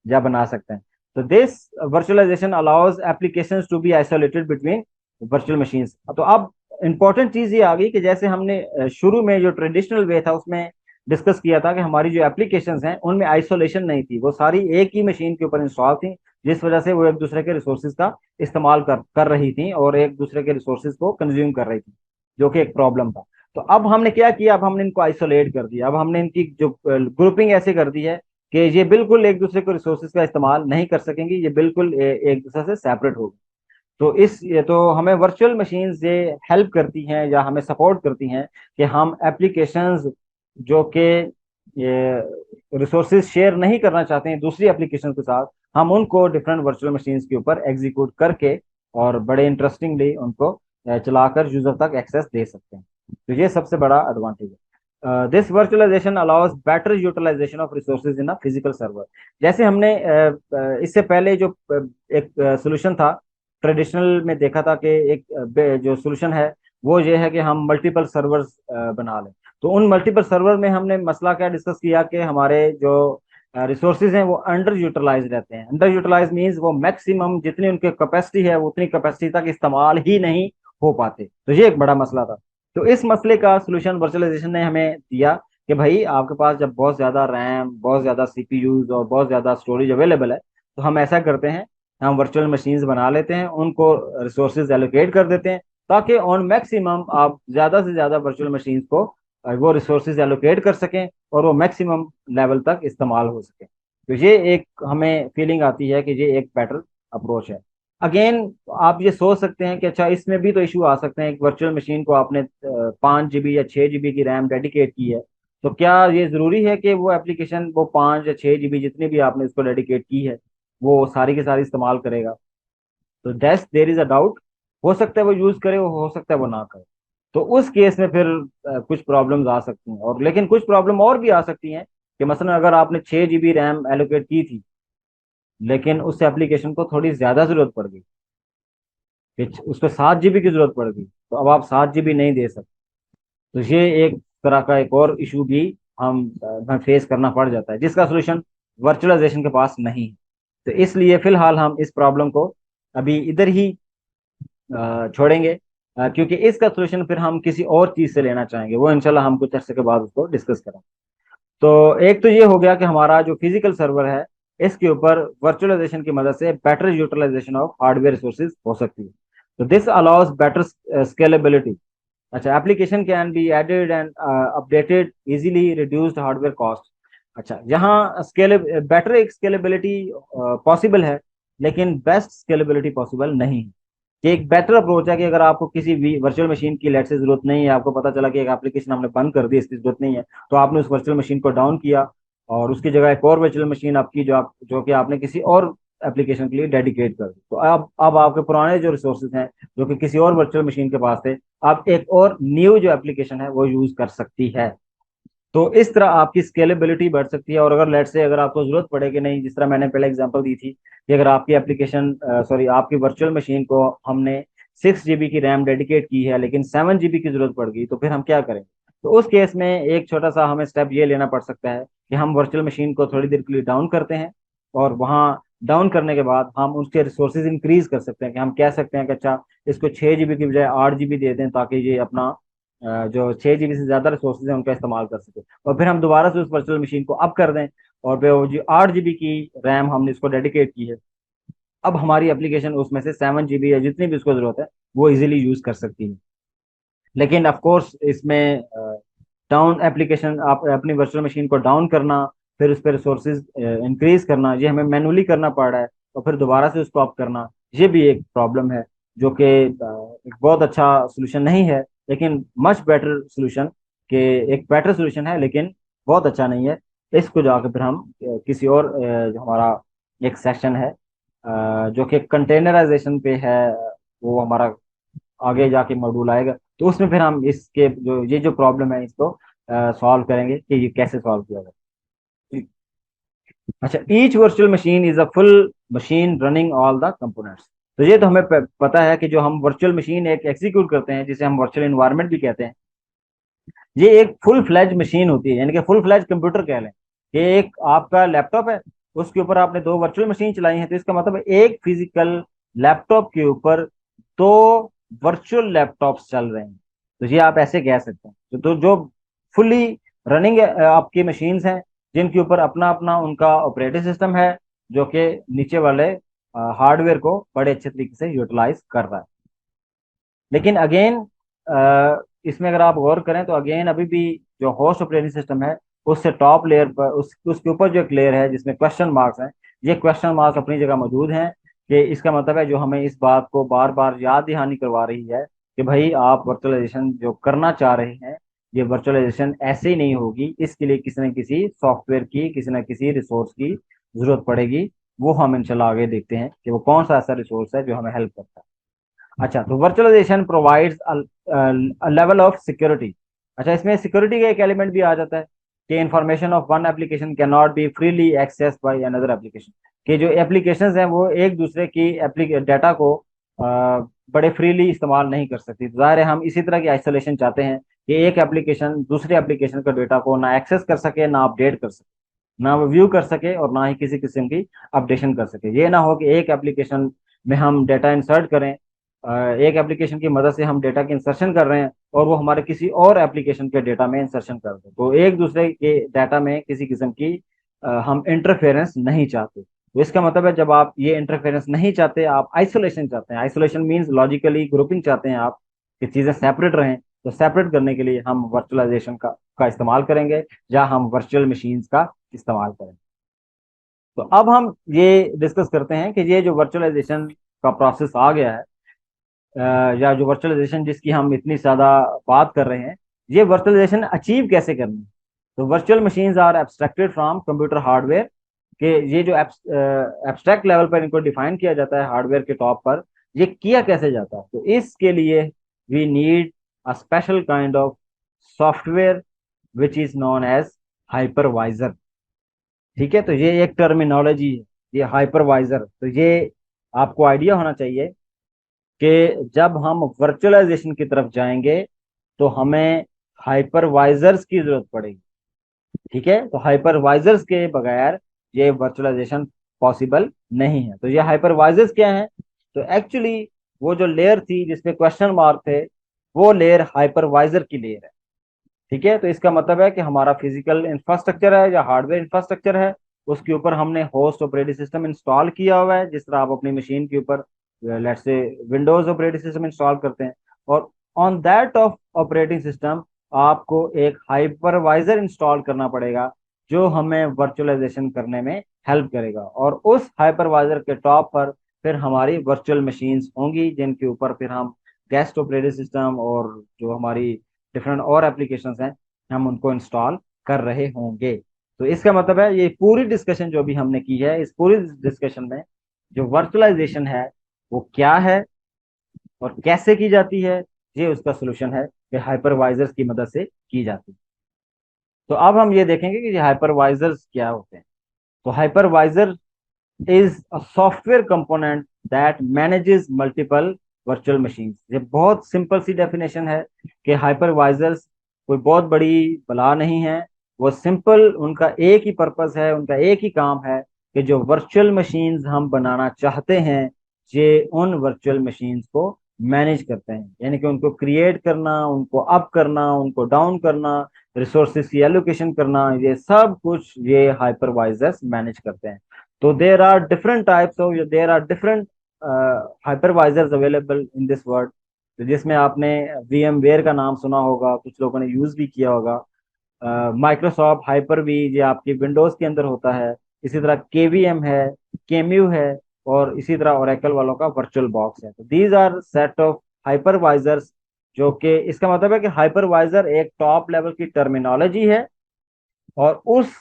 Speaker 1: या बना सकते हैं। तो this virtualization allows applications to be isolated between virtual machines. तो अब इंपॉर्टेंट चीज ये आ गई कि जैसे हमने शुरू में जो ट्रेडिशनल वे था उसमें डिस्कस किया था कि हमारी जो एप्लीकेशंस हैं उनमें आइसोलेशन नहीं थी, वो सारी एक ही मशीन के ऊपर इंस्टॉल थी, जिस वजह से वो एक दूसरे के रिसोर्सेज का इस्तेमाल कर रही थी और एक दूसरे के रिसोर्सेज को कंज्यूम कर रही थी, जो कि एक प्रॉब्लम था। तो अब हमने क्या किया, अब हमने इनको आइसोलेट कर दिया, अब हमने इनकी जो ग्रुपिंग ऐसे कर दी है कि ये बिल्कुल एक दूसरे को रिसोर्सेज का इस्तेमाल नहीं कर सकेंगी, ये बिल्कुल एक दूसरे से सेपरेट होगी। तो इस ये तो हमें वर्चुअल मशीन्स ये हेल्प करती हैं या हमें सपोर्ट करती हैं कि हम एप्लीकेशंस जो कि ये रिसोर्सेज शेयर नहीं करना चाहते हैं दूसरी एप्लीकेशन के साथ, हम उनको डिफरेंट वर्चुअल मशीन्स के ऊपर एग्जीक्यूट करके और बड़े इंटरेस्टिंगली उनको चलाकर यूजर तक एक्सेस दे सकते हैं। तो ये सबसे बड़ा एडवांटेज है। This virtualization allows better utilization of resources in a physical server. जैसे हमने इससे पहले जो एक सोल्यूशन था ट्रेडिशनल में देखा था कि एक जो सोल्यूशन है वो ये है कि हम मल्टीपल सर्वर्स बना लें। तो उन मल्टीपल सर्वर में हमने मसला क्या डिस्कस किया कि हमारे जो रिसोर्सेज हैं वो अंडर यूटिलाइज रहते हैं। अंडर यूटिलाइज मीन्स वो मैक्सिमम जितनी उनकी कैपेसिटी है वो उतनी कैपेसिटी तक इस्तेमाल ही नहीं हो पाते। तो ये एक बड़ा मसला था। तो इस मसले का सोल्यूशन वर्चुअलाइजेशन ने हमें दिया कि भाई आपके पास जब बहुत ज्यादा रैम, बहुत ज्यादा सीपीयूज और बहुत ज्यादा स्टोरेज अवेलेबल है, तो हम ऐसा करते हैं, हम वर्चुअल मशीन्स बना लेते हैं, उनको रिसोर्सेज एलोकेट कर देते हैं, ताकि ऑन मैक्सिमम आप ज्यादा से ज्यादा वर्चुअल मशीन्स को वो रिसोर्सेज एलोकेट कर सकें और वो मैक्सिमम लेवल तक इस्तेमाल हो सके। तो ये एक हमें फीलिंग आती है कि ये एक बेटर अप्रोच है। अगेन आप ये सोच सकते हैं कि अच्छा इसमें भी तो इशू आ सकते हैं, एक वर्चुअल मशीन को आपने 5 GB या 6 GB की रैम डेडिकेट की है, तो क्या ये जरूरी है कि वो एप्लीकेशन वो 5 या 6 GB जितनी भी आपने उसको डेडिकेट की है वो सारी की सारी इस्तेमाल करेगा? तो that's there is a doubt. हो सकता है वो यूज करे, हो सकता है वो ना करे। तो उस केस में फिर कुछ प्रॉब्लम्स आ सकती हैं, और लेकिन कुछ प्रॉब्लम और भी आ सकती हैं कि मसलन अगर आपने 6 GB रैम एलोकेट की थी लेकिन उस एप्लीकेशन को थोड़ी ज्यादा जरूरत पड़ गई, कि उसको 7 GB की जरूरत पड़ गई, तो अब आप 7 GB नहीं दे सकते। तो ये एक तरह का एक और इशू भी हमें फेस करना पड़ जाता है, जिसका सोल्यूशन वर्चुअलाइजेशन के पास नहीं है। तो इसलिए फिलहाल हम इस प्रॉब्लम को अभी इधर ही छोड़ेंगे, क्योंकि इसका सोल्यूशन फिर हम किसी और चीज से लेना चाहेंगे, वो इंशाल्लाह हम कुछ अर्से के बाद उसको डिस्कस करेंगे। तो एक तो ये हो गया कि हमारा जो फिजिकल सर्वर है इसके ऊपर वर्चुअलाइजेशन की मदद से better utilization of hardware resources हो सकती है। तो दिस अलाउज बेटर स्केलेबिलिटी। अच्छा, application can be added and updated easily, reduced hardware cost. अच्छा, यहाँ स्केल बेटर एक स्केलेबिलिटी पॉसिबल है, लेकिन बेस्ट स्केलेबिलिटी पॉसिबल नहीं है। ये एक बेटर अप्रोच है कि अगर आपको किसी वर्चुअल मशीन की लेट से जरूरत नहीं है, आपको पता चला कि एक एप्लीकेशन हमने बंद कर दी, इसकी जरूरत नहीं है, तो आपने उस वर्चुअल मशीन को डाउन किया और उसकी जगह एक और वर्चुअल मशीन आपकी जो कि आपने किसी और एप्लीकेशन के लिए डेडिकेट कर दी, तो अब आपके पुराने जो रिसोर्सेज हैं जो कि किसी और वर्चुअल मशीन के पास थे, आप एक और न्यू जो एप्लीकेशन है वो यूज कर सकती है। तो इस तरह आपकी स्केलेबिलिटी बढ़ सकती है। और अगर लेट से अगर आपको जरूरत पड़े कि नहीं, जिस तरह मैंने पहले एग्जांपल दी थी कि अगर आपकी एप्लीकेशन सॉरी आपकी वर्चुअल मशीन को हमने 6 GB की रैम डेडिकेट की है लेकिन 7 GB की जरूरत पड़ गई, तो फिर हम क्या करें? तो उस केस में एक छोटा सा हमें स्टेप ये लेना पड़ सकता है कि हम वर्चुअल मशीन को थोड़ी देर के लिए डाउन करते हैं, और वहाँ डाउन करने के बाद हम उसके रिसोर्सेज इंक्रीज कर सकते हैं, कि हम कह सकते हैं कि अच्छा इसको 6 GB की बजाय 8 GB दे दें, ताकि ये अपना जो 6 GB से ज्यादा रिसोर्सेज हैं उनका इस्तेमाल कर सके, और फिर हम दोबारा से उस वर्चुअल मशीन को अप कर दें, और फिर वो जो 8 GB की रैम हमने इसको डेडिकेट की है, अब हमारी एप्लीकेशन उसमें से 7 GB या जितनी भी उसको जरूरत है वो इजीली यूज कर सकती है। लेकिन ऑफ कोर्स इसमें डाउन एप्लीकेशन, आप अपनी वर्चुअल मशीन को डाउन करना, फिर उस पर रिसोर्सेज इंक्रीज करना, ये हमें मैनुअली करना पड़ रहा है, और फिर दोबारा से उसको अप करना, ये भी एक प्रॉब्लम है, जो कि एक बहुत अच्छा सोल्यूशन नहीं है, लेकिन मच बेटर सोल्यूशन कि एक बेटर सोल्यूशन है लेकिन बहुत अच्छा नहीं है। इसको जाकर फिर हम किसी और जो हमारा एक सेशन है जो कि कंटेनराइजेशन पे है, वो हमारा आगे जाके मॉड्यूल आएगा, तो उसमें फिर हम इसके जो प्रॉब्लम है इसको सॉल्व करेंगे कि ये कैसे सॉल्व किया जाए। अच्छा, each virtual machine is a full machine running all the components. तो ये तो हमें पता है कि जो हम वर्चुअल मशीन एक एग्जीक्यूट करते हैं, जिसे हम वर्चुअल इन्वायरमेंट भी कहते हैं, ये एक फुल फ्लैज मशीन होती है, यानी कि फुल फ्लैज कंप्यूटर कह लें। ये एक आपका लैपटॉप है, उसके ऊपर आपने दो वर्चुअल मशीन चलाई है, तो इसका मतलब है एक फिजिकल लैपटॉप के ऊपर दो वर्चुअल लैपटॉप्स चल रहे हैं। तो ये आप ऐसे कह सकते हैं। तो जो फुली रनिंग आपकी मशीन्स हैं, जिनके ऊपर अपना अपना उनका ऑपरेटिंग सिस्टम है, जो कि नीचे वाले हार्डवेयर को बड़े अच्छे तरीके से यूटिलाइज कर रहा है। लेकिन अगेन इसमें अगर आप गौर करें तो अगेन अभी भी जो होस्ट ऑपरेटिंग सिस्टम है, उससे टॉप लेयर पर उसके ऊपर जो एक लेयर है जिसमें क्वेश्चन मार्क्स हैं, ये क्वेश्चन मार्क्स अपनी जगह मौजूद हैं। कि इसका मतलब है जो हमें इस बात को बार बार याद दहानी करवा रही है कि भाई आप वर्चुअलाइजेशन जो करना चाह रहे हैं, ये वर्चुअलाइजेशन ऐसे ही नहीं होगी, इसके लिए किसी न किसी सॉफ्टवेयर की, किसी न किसी रिसोर्स की जरूरत पड़ेगी। वो हम इंशाल्लाह आगे देखते हैं कि वो कौन सा ऐसा रिसोर्स है जो हमें हेल्प करता है। अच्छा, तो virtualization provides level of security. अच्छा, इसमें सिक्योरिटी का एक एलिमेंट भी आ जाता है कि information of one application cannot be freely access by another application. कि जो एप्लीकेशंस हैं वो एक दूसरे की डाटा को बड़े फ्रीली इस्तेमाल नहीं कर सकती। तो जाहिर है हम इसी तरह की आइसोलेशन चाहते हैं कि एक एप्लीकेशन दूसरे एप्लीकेशन का डाटा को ना एक्सेस कर सके, ना अपडेट कर सके, ना वो व्यू कर सके, और ना ही किसी किस्म की अपडेशन कर सके। ये ना हो कि एक एप्लीकेशन में हम डेटा इंसर्ट करें, एक एप्लीकेशन की मदद से हम डेटा की इंसर्शन कर रहे हैं, और वो हमारे किसी और एप्लीकेशन के डेटा में इंसर्शन कर दें। तो एक दूसरे के डाटा में किसी किस्म की हम इंटरफेरेंस नहीं चाहते। तो इसका मतलब है जब आप ये इंटरफेरेंस नहीं चाहते, आप आइसोलेशन चाहते हैं। आइसोलेशन मींस लॉजिकली ग्रुपिंग चाहते हैं आप, कि चीजें सेपरेट रहें। तो सेपरेट करने के लिए हम वर्चुअलाइजेशन का इस्तेमाल करेंगे, या हम वर्चुअल मशीन्स का इस्तेमाल करेंगे। तो अब हम ये डिस्कस करते हैं कि ये जो वर्चुअलाइजेशन का प्रोसेस आ गया है, या जो वर्चुअलाइजेशन जिसकी हम इतनी ज्यादा बात कर रहे हैं, ये वर्चुअलाइजेशन अचीव कैसे करनी है। तो virtual machines are abstracted from computer hardware. कि ये जो एब्स्ट्रैक्ट लेवल पर इनको डिफाइन किया जाता है हार्डवेयर के टॉप पर, ये किया कैसे जाता है। तो इसके लिए we need a special kind of software which is known as hypervisor. ठीक है, तो ये एक टर्मिनोलॉजी है, ये हाइपरवाइजर। तो ये आपको आइडिया होना चाहिए कि जब हम वर्चुअलाइजेशन की तरफ जाएंगे तो हमें हाइपरवाइजर्स की जरूरत पड़ेगी। ठीक है, तो हाइपरवाइजर्स के बगैर ये वर्चुअलाइजेशन पॉसिबल नहीं है। तो ये हाइपरवाइजर्स क्या है। तो एक्चुअली वो जो लेयर थी जिसपे क्वेश्चन मार्क थे, वो लेयर हाइपरवाइजर की लेयर है। ठीक है, तो इसका मतलब है कि हमारा फिजिकल इंफ्रास्ट्रक्चर है या हार्डवेयर इंफ्रास्ट्रक्चर है, उसके ऊपर हमने होस्ट ऑपरेटिंग सिस्टम इंस्टॉल किया हुआ है। जिस तरह आप अपनी मशीन के ऊपर let's say Windows operating system install करते हैं, और on that of operating system आपको एक हाइपरवाइजर इंस्टॉल करना पड़ेगा, जो हमें वर्चुअलाइजेशन करने में हेल्प करेगा। और उस हाइपरवाइजर के टॉप पर फिर हमारी वर्चुअल मशीन्स होंगी, जिनके ऊपर फिर हम गेस्ट ऑपरेटिंग सिस्टम और जो हमारी डिफरेंट और एप्लीकेशंस हैं, हम उनको इंस्टॉल कर रहे होंगे। तो इसका मतलब है ये पूरी डिस्कशन जो भी हमने की है, इस पूरी डिस्कशन में जो वर्चुअलाइजेशन है वो क्या है और कैसे की जाती है, ये उसका सोल्यूशन है कि हाइपरवाइजर्स की मदद से की जाती है। तो अब हम ये देखेंगे कि ये हाइपरवाइजर्स क्या होते हैं। तो hypervisor is a software component that manages multiple virtual machine. ये बहुत सिंपल सी डेफिनेशन है कि हाइपरवाइजर्स कोई बहुत बड़ी बला नहीं है। वो सिंपल, उनका एक ही पर्पस है, उनका एक ही काम है कि जो वर्चुअल मशीन्स हम बनाना चाहते हैं, ये उन वर्चुअल मशीन्स को मैनेज करते हैं। यानी कि उनको क्रिएट करना, उनको अप करना, उनको डाउन करना, रिसोर्सेज की एलोकेशन करना, ये सब कुछ ये हाइपरवाइजर्स मैनेज करते हैं। तो there are different types of there are different hypervisors available in this world। तो जिसमें आपने VMware का नाम सुना होगा, कुछ लोगों ने यूज भी किया होगा। माइक्रोसॉफ्ट हाइपर वी ये आपकी विंडोज के अंदर होता है। इसी तरह KVM है, केम्यू है, और इसी तरह ओरेकल वालों का वर्चुअल बॉक्स है। तो these are set of hypervisors जो कि इसका मतलब है कि हाइपरवाइजर एक टॉप लेवल की टर्मिनोलॉजी है, और उस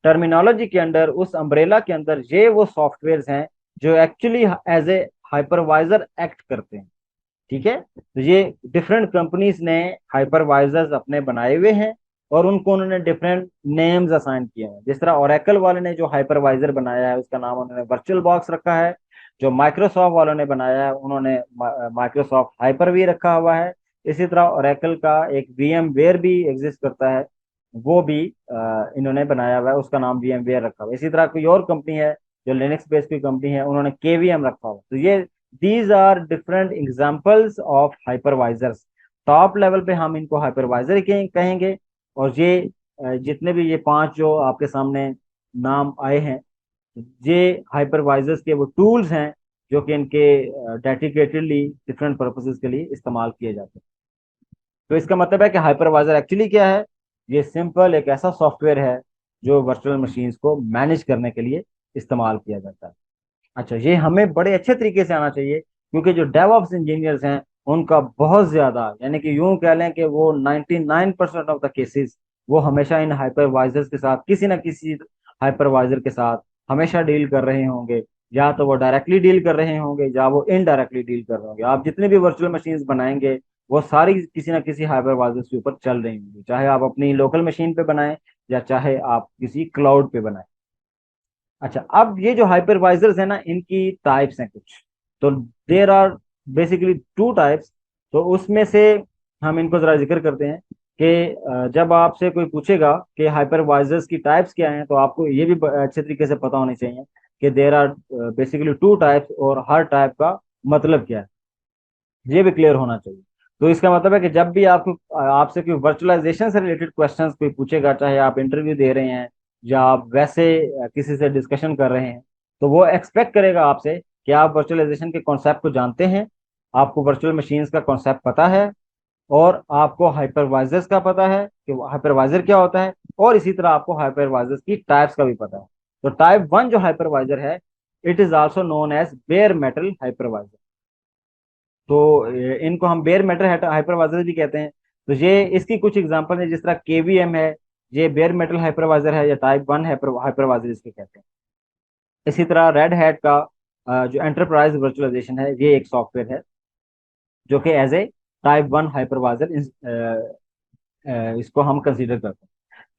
Speaker 1: टर्मिनोलॉजी के अंडर, उस अम्ब्रेला के अंदर ये वो सॉफ्टवेयर्स हैं जो actually as a hypervisor act करते हैं। ठीक है, तो ये डिफरेंट कंपनीज ने हाइपरवाइजर्स अपने बनाए हुए हैं, और उनको उन्होंने डिफरेंट नेम्स असाइन किए हैं। जिस तरह ओरेकल वाले ने जो हाइपरवाइजर बनाया है उसका नाम उन्होंने वर्चुअल बॉक्स रखा है। जो माइक्रोसॉफ्ट वालों ने बनाया है उन्होंने माइक्रोसॉफ्ट हाइपर वी रखा हुआ है। इसी तरह ओरेकल का एक वीएम वेयर भी एग्जिस्ट करता है, वो भी इन्होंने बनाया हुआ है, उसका नाम वीएम वेयर रखा हुआ है। इसी तरह कोई और कंपनी है जो लिनक्स बेस्ड की कंपनी है, उन्होंने केवीएम रखा हुआ है। तो ये these are different examples of hypervisors. Top level पे हम इनको हाइपरवाइजर कहेंगे। और ये जितने भी ये पांच जो आपके सामने नाम आए हैं, ये हाइपरवाइजर्स के वो टूल्स हैं जो कि इनके डेडिकेटेडली डिफरेंट पर्पसेस के लिए इस्तेमाल किए जाते हैं। तो इसका मतलब है कि हाइपरवाइजर एक्चुअली क्या है? ये सिंपल एक ऐसा सॉफ्टवेयर है जो वर्चुअल मशीन्स को मैनेज करने के लिए इस्तेमाल किया जाता है। अच्छा, ये हमें बड़े अच्छे तरीके से आना चाहिए, क्योंकि जो डेवऑप्स इंजीनियर्स हैं उनका बहुत ज्यादा, यानी कि यूं कह लें कि वो 99% ऑफ द केसेस वो हमेशा इन हाइपरवाइजर्स के साथ, किसी ना किसी हाइपरवाइजर के साथ हमेशा डील कर रहे होंगे। या तो वो डायरेक्टली डील कर रहे होंगे या वो इनडायरेक्टली डील कर रहे होंगे। आप जितने भी वर्चुअल मशीन्स बनाएंगे वो सारी किसी ना किसी हाइपरवाइजर के ऊपर चल रही होंगी, चाहे आप अपनी लोकल मशीन पे बनाएं या चाहे आप किसी क्लाउड पे बनाएं। अच्छा, अब ये जो हाइपरवाइजर्स है ना, इनकी टाइप्स हैं कुछ। तो there are basically two types. तो उसमें से हम इनको जरा जिक्र करते हैं कि जब आपसे कोई पूछेगा कि हाइपरवाइजर्स की टाइप्स क्या हैं, तो आपको ये भी अच्छे तरीके से पता होनी चाहिए कि there are basically two types, और हर टाइप का मतलब क्या है ये भी क्लियर होना चाहिए। तो इसका मतलब है कि जब भी आपको आपसे कोई वर्चुअलाइजेशन से रिलेटेड क्वेश्चंस कोई पूछेगा, चाहे आप इंटरव्यू दे रहे हैं या आप वैसे किसी से डिस्कशन कर रहे हैं, तो वो एक्सपेक्ट करेगा आपसे कि आप वर्चुअलाइजेशन के कॉन्सेप्ट को जानते हैं, आपको वर्चुअल मशीन्स का कॉन्सेप्ट पता है, और आपको हाइपरवाइजर्स का पता है कि हाइपरवाइजर क्या होता है, और इसी तरह आपको हाइपरवाइजर्स की टाइप्स का भी पता है। तो टाइप वन जो हाइपरवाइजर है, it is also known as bare metal hypervisor. तो इनको हम बेयर मेटल हाइपरवाइजर भी कहते हैं। तो ये इसकी कुछ एग्जांपल है, जिस तरह केवीएम है, ये बेयर मेटल हाइपरवाइजर है, या टाइप वन हाइपरवाइजर इसके कहते हैं। इसी तरह रेड हैट का जो एंटरप्राइज वर्चुअलाइजेशन है, ये एक सॉफ्टवेयर है जो कि as a type one hypervisor इसको हम कंसीडर करते हैं।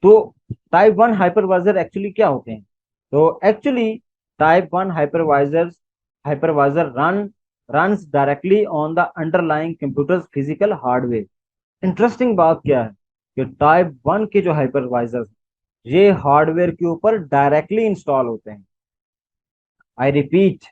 Speaker 1: तो टाइप वन हाइपरवाइजर एक्चुअली क्या होते हैं? तो actually type one hypervisor runs directly on the underlying computer's physical hardware। Interesting बात क्या है कि टाइप वन के जो हाइपरवाइजर ये हार्डवेयर के ऊपर डायरेक्टली इंस्टॉल होते हैं। I repeat,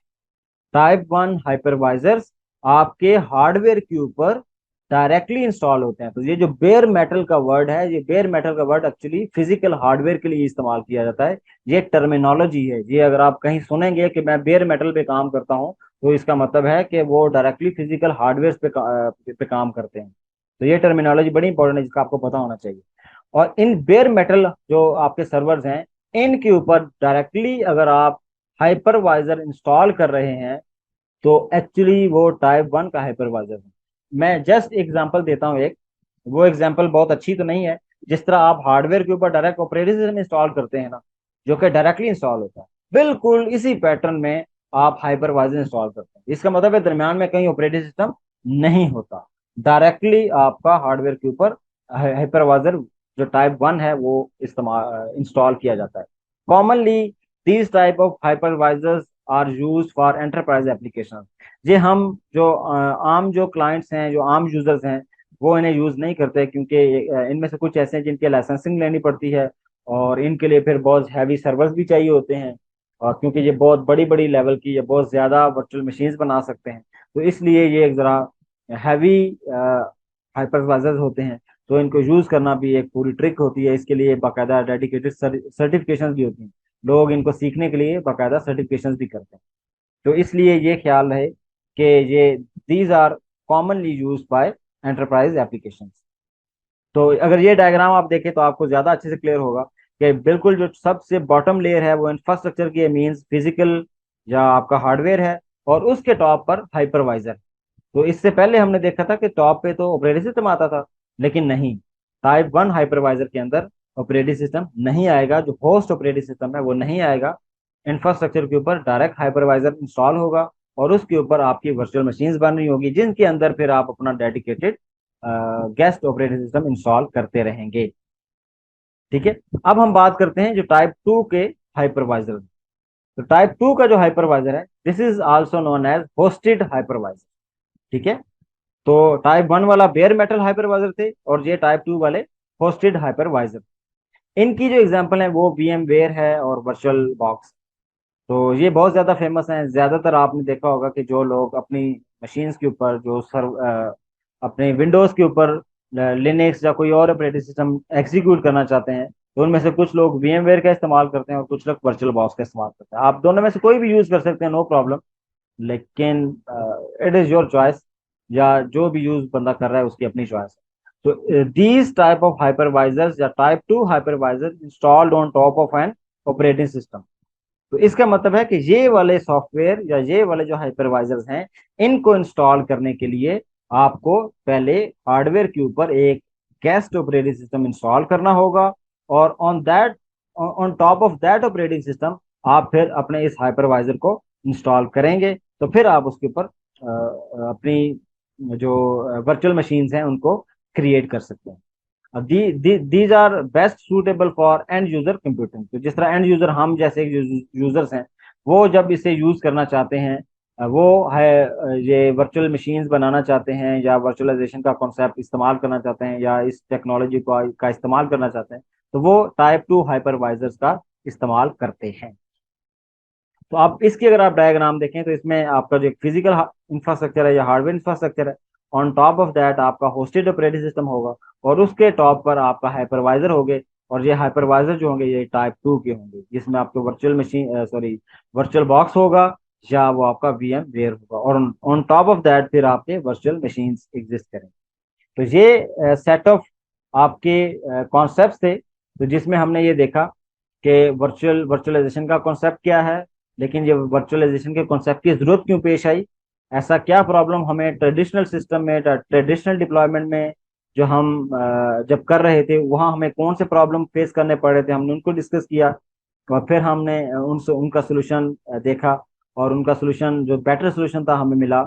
Speaker 1: type one hypervisors आपके हार्डवेयर के ऊपर डायरेक्टली इंस्टॉल होते हैं। तो ये जो बेयर मेटल का वर्ड है, ये बेयर मेटल का वर्ड एक्चुअली फिजिकल हार्डवेयर के लिए इस्तेमाल किया जाता है। ये टर्मिनोलॉजी है। ये अगर आप कहीं सुनेंगे कि मैं बेयर मेटल पे काम करता हूँ, तो इसका मतलब है कि वो डायरेक्टली फिजिकल हार्डवेयर पे काम करते हैं। तो ये टर्मिनोलॉजी बड़ी इंपॉर्टेंट है, जिसका आपको पता होना चाहिए। और इन बेयर मेटल जो आपके सर्वर्स हैं, इनके ऊपर डायरेक्टली अगर आप हाइपरवाइजर इंस्टॉल कर रहे हैं, तो एक्चुअली वो टाइप वन का हाइपरवाइजर है। मैं जस्ट एग्जांपल देता हूँ एक। वो एग्जांपल बहुत अच्छी तो नहीं है। जिस तरह आप हार्डवेयर के ऊपर डायरेक्ट ऑपरेटिंग सिस्टम इंस्टॉल करते हैं ना, जो कि डायरेक्टली इंस्टॉल होता है, बिल्कुल इसी पैटर्न में आप हाइपरवाइजर इंस्टॉल करते हैं। इसका मतलब है दरमियान में कहीं ऑपरेटिंग सिस्टम नहीं होता, डायरेक्टली आपका हार्डवेयर के ऊपर हाइपरवाइजर जो टाइप वन है वो इस्तेमाल इंस्टॉल किया जाता है। Commonly these type of hypervisors are use for enterprise application. ये हम जो आम जो क्लाइंट्स हैं, जो आम यूजर्स हैं, वो इन्हें यूज नहीं करते, क्योंकि इनमें से कुछ ऐसे हैं जिनके लाइसेंसिंग लेनी पड़ती है, और इनके लिए फिर बहुत हैवी सर्वर्स भी चाहिए होते हैं, और क्योंकि ये बहुत बड़ी बड़ी लेवल की, ये बहुत ज्यादा वर्चुअल मशीन्स बना सकते हैं, तो इसलिए ये एक जरा हैवी हाइपरवाइजर्स होते हैं। तो इनको यूज करना भी एक पूरी ट्रिक होती है। इसके लिए बाकायदा डेडिकेटेड सर्टिफिकेशन भी होती हैं। लोग इनको सीखने के लिए बाकायदा सर्टिफिकेशन भी करते हैं। तो इसलिए ये ख्याल रहे कि ये these are commonly use by enterprise applications. तो अगर ये डायग्राम आप देखें तो आपको ज्यादा अच्छे से क्लियर होगा कि बिल्कुल जो सबसे बॉटम लेयर है वो इंफ्रास्ट्रक्चर की मींस फिजिकल या आपका हार्डवेयर है, और उसके टॉप पर हाइपरवाइजर। तो इससे पहले हमने देखा था कि टॉप पे तो ऑपरेटिंग सिस्टम आता था, लेकिन नहीं, टाइप 1 हाइपरवाइजर के अंदर ऑपरेटिंग सिस्टम नहीं आएगा, जो होस्ट ऑपरेटिंग सिस्टम है वो नहीं आएगा। इंफ्रास्ट्रक्चर के ऊपर डायरेक्ट हाइपरवाइजर इंस्टॉल होगा और उसके ऊपर आपकी वर्चुअल मशीन्स बन रही होगी, जिनके अंदर फिर आप अपना dedicated guest operating system install करते रहेंगे। ठीक है। अब हम बात करते हैं जो टाइप 2 के हाइपरवाइजर। तो टाइप 2 का जो हाइपरवाइजर है, this is also known as hosted hypervisor. ठीक है। तो टाइप 1 वाला बेयर मेटल हाइपरवाइजर थे और ये टाइप 2 वाले होस्टेड हाइपरवाइजर। इनकी जो एग्जांपल है वो वीएम वेयर है और वर्चुअल बॉक्स। तो ये बहुत ज्यादा फेमस हैं। ज्यादातर आपने देखा होगा कि जो लोग अपनी मशीन्स के ऊपर जो अपने विंडोज के ऊपर लिनक्स या कोई और ऑपरेटिंग सिस्टम एग्जीक्यूट करना चाहते हैं, तो उनमें से कुछ लोग VMware का इस्तेमाल करते हैं और कुछ लोग वर्चुअल बॉक्स का इस्तेमाल करते हैं। आप दोनों में से कोई भी यूज कर सकते हैं, नो प्रॉब्लम। लेकिन इट इज योर चॉइस, या जो भी यूज बंदा कर रहा है उसकी अपनी चॉइस है। तो दीज टाइप ऑफ हाइपरवाइजर्स या type 2 hypervisor installed on top of an operating system. तो इसका मतलब है कि ये वाले सॉफ्टवेयर या ये वाले जो हाइपरवाइजर्स हैं, इनको इंस्टॉल करने के लिए आपको पहले हार्डवेयर के ऊपर एक गेस्ट ऑपरेटिंग सिस्टम इंस्टॉल करना होगा, और on top of that operating system आप फिर अपने इस हाइपरवाइजर को इंस्टॉल करेंगे। तो फिर आप उसके ऊपर अपनी जो वर्चुअल मशीन्स हैं उनको क्रिएट कर सकते हैं। These are best suitable for end user computing. तो जिस तरह एंड यूजर हम जैसे यूजर्स हैं, वो जब इसे यूज करना चाहते हैं, वो है ये वर्चुअल मशीन्स बनाना चाहते हैं या वर्चुअलाइजेशन का कॉन्सेप्ट इस्तेमाल करना चाहते हैं या इस टेक्नोलॉजी का इस्तेमाल करना चाहते हैं, तो वो टाइप 2 हाइपरवाइजर्स का इस्तेमाल करते हैं। तो आप इसकी अगर आप डायग्राम देखें तो इसमें आपका जो फिजिकल इंफ्रास्ट्रक्चर है या हार्डवेयर इंफ्रास्ट्रक्चर है, ऑन टॉप ऑफ दैट आपका होस्टेड ऑपरेटिंग सिस्टम होगा और उसके टॉप पर आपका हाइपरवाइजर होंगे। और ये हाइपरवाइजर जो होंगे ये टाइप 2 के होंगे, जिसमें आपको virtual machine sorry virtual box होगा या वो आपका वीएम वेयर होगा, और ऑन टॉप ऑफ दैट फिर आपके वर्चुअल मशीन एग्जिस्ट करेंगे। तो ये सेट ऑफ आपके कॉन्सेप्ट थे, तो जिसमें हमने ये देखा कि वर्चुअलाइजेशन का कॉन्सेप्ट क्या है, लेकिन ये वर्चुअलाइजेशन के कॉन्सेप्ट की जरूरत क्यों पेश आई, ऐसा क्या प्रॉब्लम हमें ट्रेडिशनल सिस्टम में ट्रेडिशनल डिप्लॉयमेंट में जो हम जब कर रहे थे वहाँ हमें कौन से प्रॉब्लम फेस करने पड़ रहे थे, हमने उनको डिस्कस किया। और फिर हमने उनसे उनका सोल्यूशन देखा, और उनका सोल्यूशन जो बेटर सोल्यूशन था हमें मिला,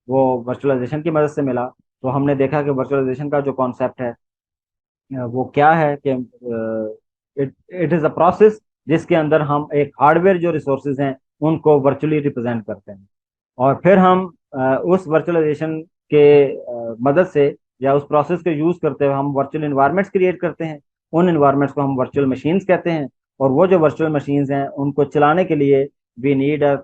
Speaker 1: वो वर्चुअलाइजेशन की मदद से मिला। तो हमने देखा कि वर्चुअलाइजेशन का जो कॉन्सेप्ट है वो क्या है कि it it is a process जिसके अंदर हम एक हार्डवेयर जो रिसोर्सेज हैं उनको वर्चुअली रिप्रेजेंट करते हैं, और फिर हम उस वर्चुअलाइजेशन के मदद से या उस प्रोसेस को यूज करते हुए हम वर्चुअल इन्वायरमेंट्स क्रिएट करते हैं। उन इन्वायरमेंट्स को हम वर्चुअल मशीन्स कहते हैं, और वो जो वर्चुअल मशीन्स हैं उनको चलाने के लिए we need a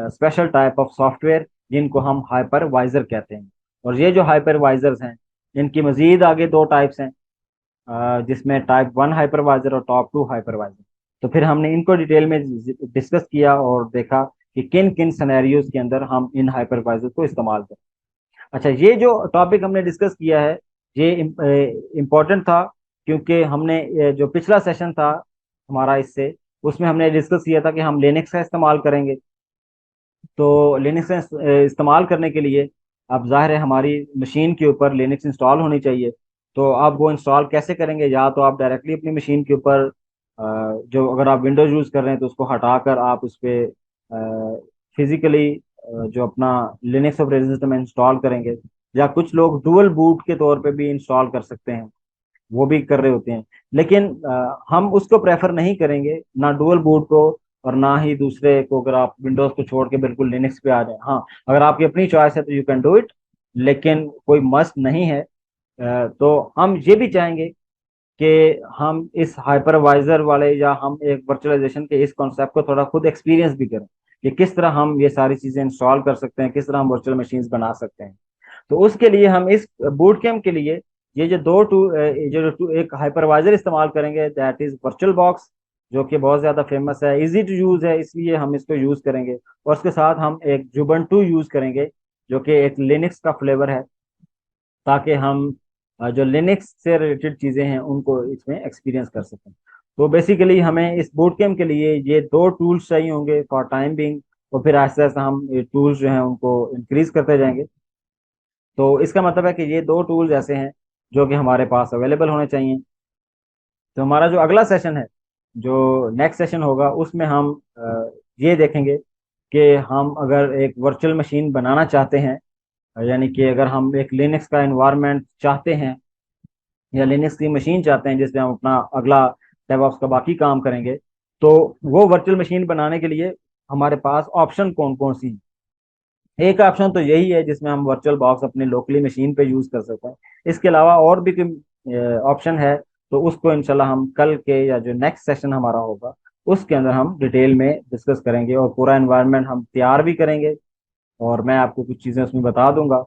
Speaker 1: special type of software जिनको हम हाइपरवाइजर कहते हैं। और ये जो हाइपरवाइजर्स हैं इनकी मजीद आगे दो टाइप्स हैं, जिसमें टाइप 1 हाइपरवाइजर और टाइप 2 हाइपरवाइजर। तो फिर हमने इनको डिटेल में डिस्कस किया और देखा कि किन किन सिनेरियोज के अंदर हम इन हाइपरवाइजर को इस्तेमाल करें। अच्छा, ये जो टॉपिक हमने डिस्कस किया है ये इम्पोर्टेंट था, क्योंकि हमने जो पिछला सेशन था हमारा इससे, उसमें हमने डिस्कस किया था कि हम लिनक्स का इस्तेमाल करेंगे। तो लिनक्स का इस्तेमाल करने के लिए अब जाहिर है हमारी मशीन के ऊपर लिनक्स इंस्टॉल होनी चाहिए। तो आप वो इंस्टॉल कैसे करेंगे, या तो आप डायरेक्टली अपनी मशीन के ऊपर जो अगर आप विंडोज यूज़ कर रहे हैं तो उसको हटाकर आप उस पर फिजिकली जो अपना लिनक्स ऑपरेटिंग सिस्टम इंस्टॉल करेंगे, या कुछ लोग डुअल बूट के तौर पे भी इंस्टॉल कर सकते हैं, वो भी कर रहे होते हैं। लेकिन हम उसको प्रेफर नहीं करेंगे, ना डुअल बूट को और ना ही दूसरे को। अगर आप विंडोज को छोड़ के बिल्कुल लिनक्स पे आ जाए, हाँ अगर आपकी अपनी चॉइस है तो यू कैन डू इट, लेकिन कोई मस्ट नहीं है। तो हम ये भी चाहेंगे कि हम इस हाइपरवाइजर वाले या हम एक वर्चुअलाइजेशन के इस कॉन्सेप्ट को थोड़ा खुद एक्सपीरियंस भी करें कि किस तरह हम ये सारी चीजें इंस्टॉल कर सकते हैं, किस तरह हम वर्चुअल मशीन्स बना सकते हैं। तो उसके लिए हम इस बूट कैम्प के लिए ये जो एक हाइपरवाइजर इस्तेमाल करेंगे, दैट इज वर्चुअल बॉक्स, जो कि बहुत ज्यादा फेमस है, इजी टू यूज है, इसलिए हम इसको यूज करेंगे। और उसके साथ हम एक जुबंटू यूज करेंगे, जो कि एक लिनक्स का फ्लेवर है, ताकि हम जो लिनक्स से रिलेटेड चीजें हैं उनको इसमें एक्सपीरियंस कर सकें। तो बेसिकली हमें इस बूट कैम्प के लिए ये दो टूल्स चाहिए होंगे फॉर टाइम बिंग, और फिर आहिस्ता आहिस्ता हम ये टूल्स जो हैं उनको इंक्रीज करते जाएंगे। तो इसका मतलब है कि ये दो टूल्स ऐसे हैं जो कि हमारे पास अवेलेबल होने चाहिए। तो हमारा जो अगला सेशन है, जो नेक्स्ट सेशन होगा, उसमें हम ये देखेंगे कि हम अगर एक वर्चुअल मशीन बनाना चाहते हैं, यानी कि अगर हम एक लिनक्स का एनवायरनमेंट चाहते हैं या लिनक्स की मशीन चाहते हैं जिसमें हम अपना अगला डेवऑप्स का बाकी काम करेंगे, तो वो वर्चुअल मशीन बनाने के लिए हमारे पास ऑप्शन कौन कौन सी। एक ऑप्शन तो यही है जिसमें हम वर्चुअल बॉक्स अपने लोकली मशीन पे यूज कर सकते हैं। इसके अलावा और भी कोई ऑप्शन है, तो उसको इंशाल्लाह हम कल के या जो नेक्स्ट सेशन हमारा होगा उसके अंदर हम डिटेल में डिस्कस करेंगे और पूरा एनवायरनमेंट हम तैयार भी करेंगे। और मैं आपको कुछ चीज़ें उसमें बता दूंगा।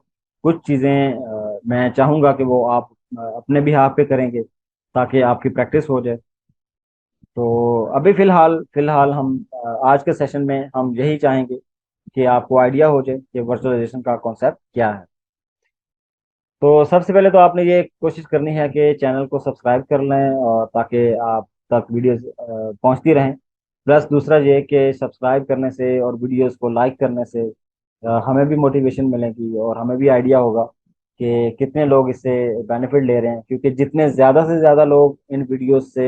Speaker 1: कुछ चीज़ें मैं चाहूँगा कि वो आप अपने भी हाथ पे करेंगे ताकि आपकी प्रैक्टिस हो जाए। तो अभी फिलहाल फिलहाल हम आज के सेशन में हम यही चाहेंगे कि आपको आइडिया हो जाए कि वर्चुअलाइजेशन का कॉन्सेप्ट क्या है। तो सबसे पहले तो आपने ये कोशिश करनी है कि चैनल को सब्सक्राइब कर लें और ताकि आप तक वीडियोस पहुंचती रहें। प्लस दूसरा ये कि सब्सक्राइब करने से और वीडियोस को लाइक करने से हमें भी मोटिवेशन मिलेगी और हमें भी आइडिया होगा कि कितने लोग इससे बेनिफिट ले रहे हैं, क्योंकि जितने ज़्यादा से ज़्यादा लोग इन वीडियोस से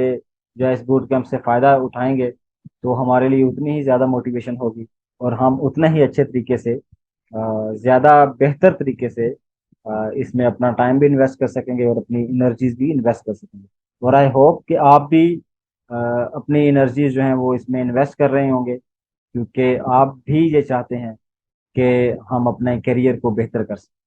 Speaker 1: जो है इस बूट कैंप से फ़ायदा उठाएंगे, तो हमारे लिए उतनी ही ज़्यादा मोटिवेशन होगी और हम उतने ही अच्छे तरीके से, ज़्यादा बेहतर तरीके से इसमें अपना टाइम भी इन्वेस्ट कर सकेंगे और अपनी एनर्जीज भी इन्वेस्ट कर सकेंगे। और आई होप कि आप भी अपनी एनर्जीज जो हैं वो इसमें इन्वेस्ट कर रहे होंगे, क्योंकि आप भी ये चाहते हैं कि हम अपने करियर को बेहतर कर सकें।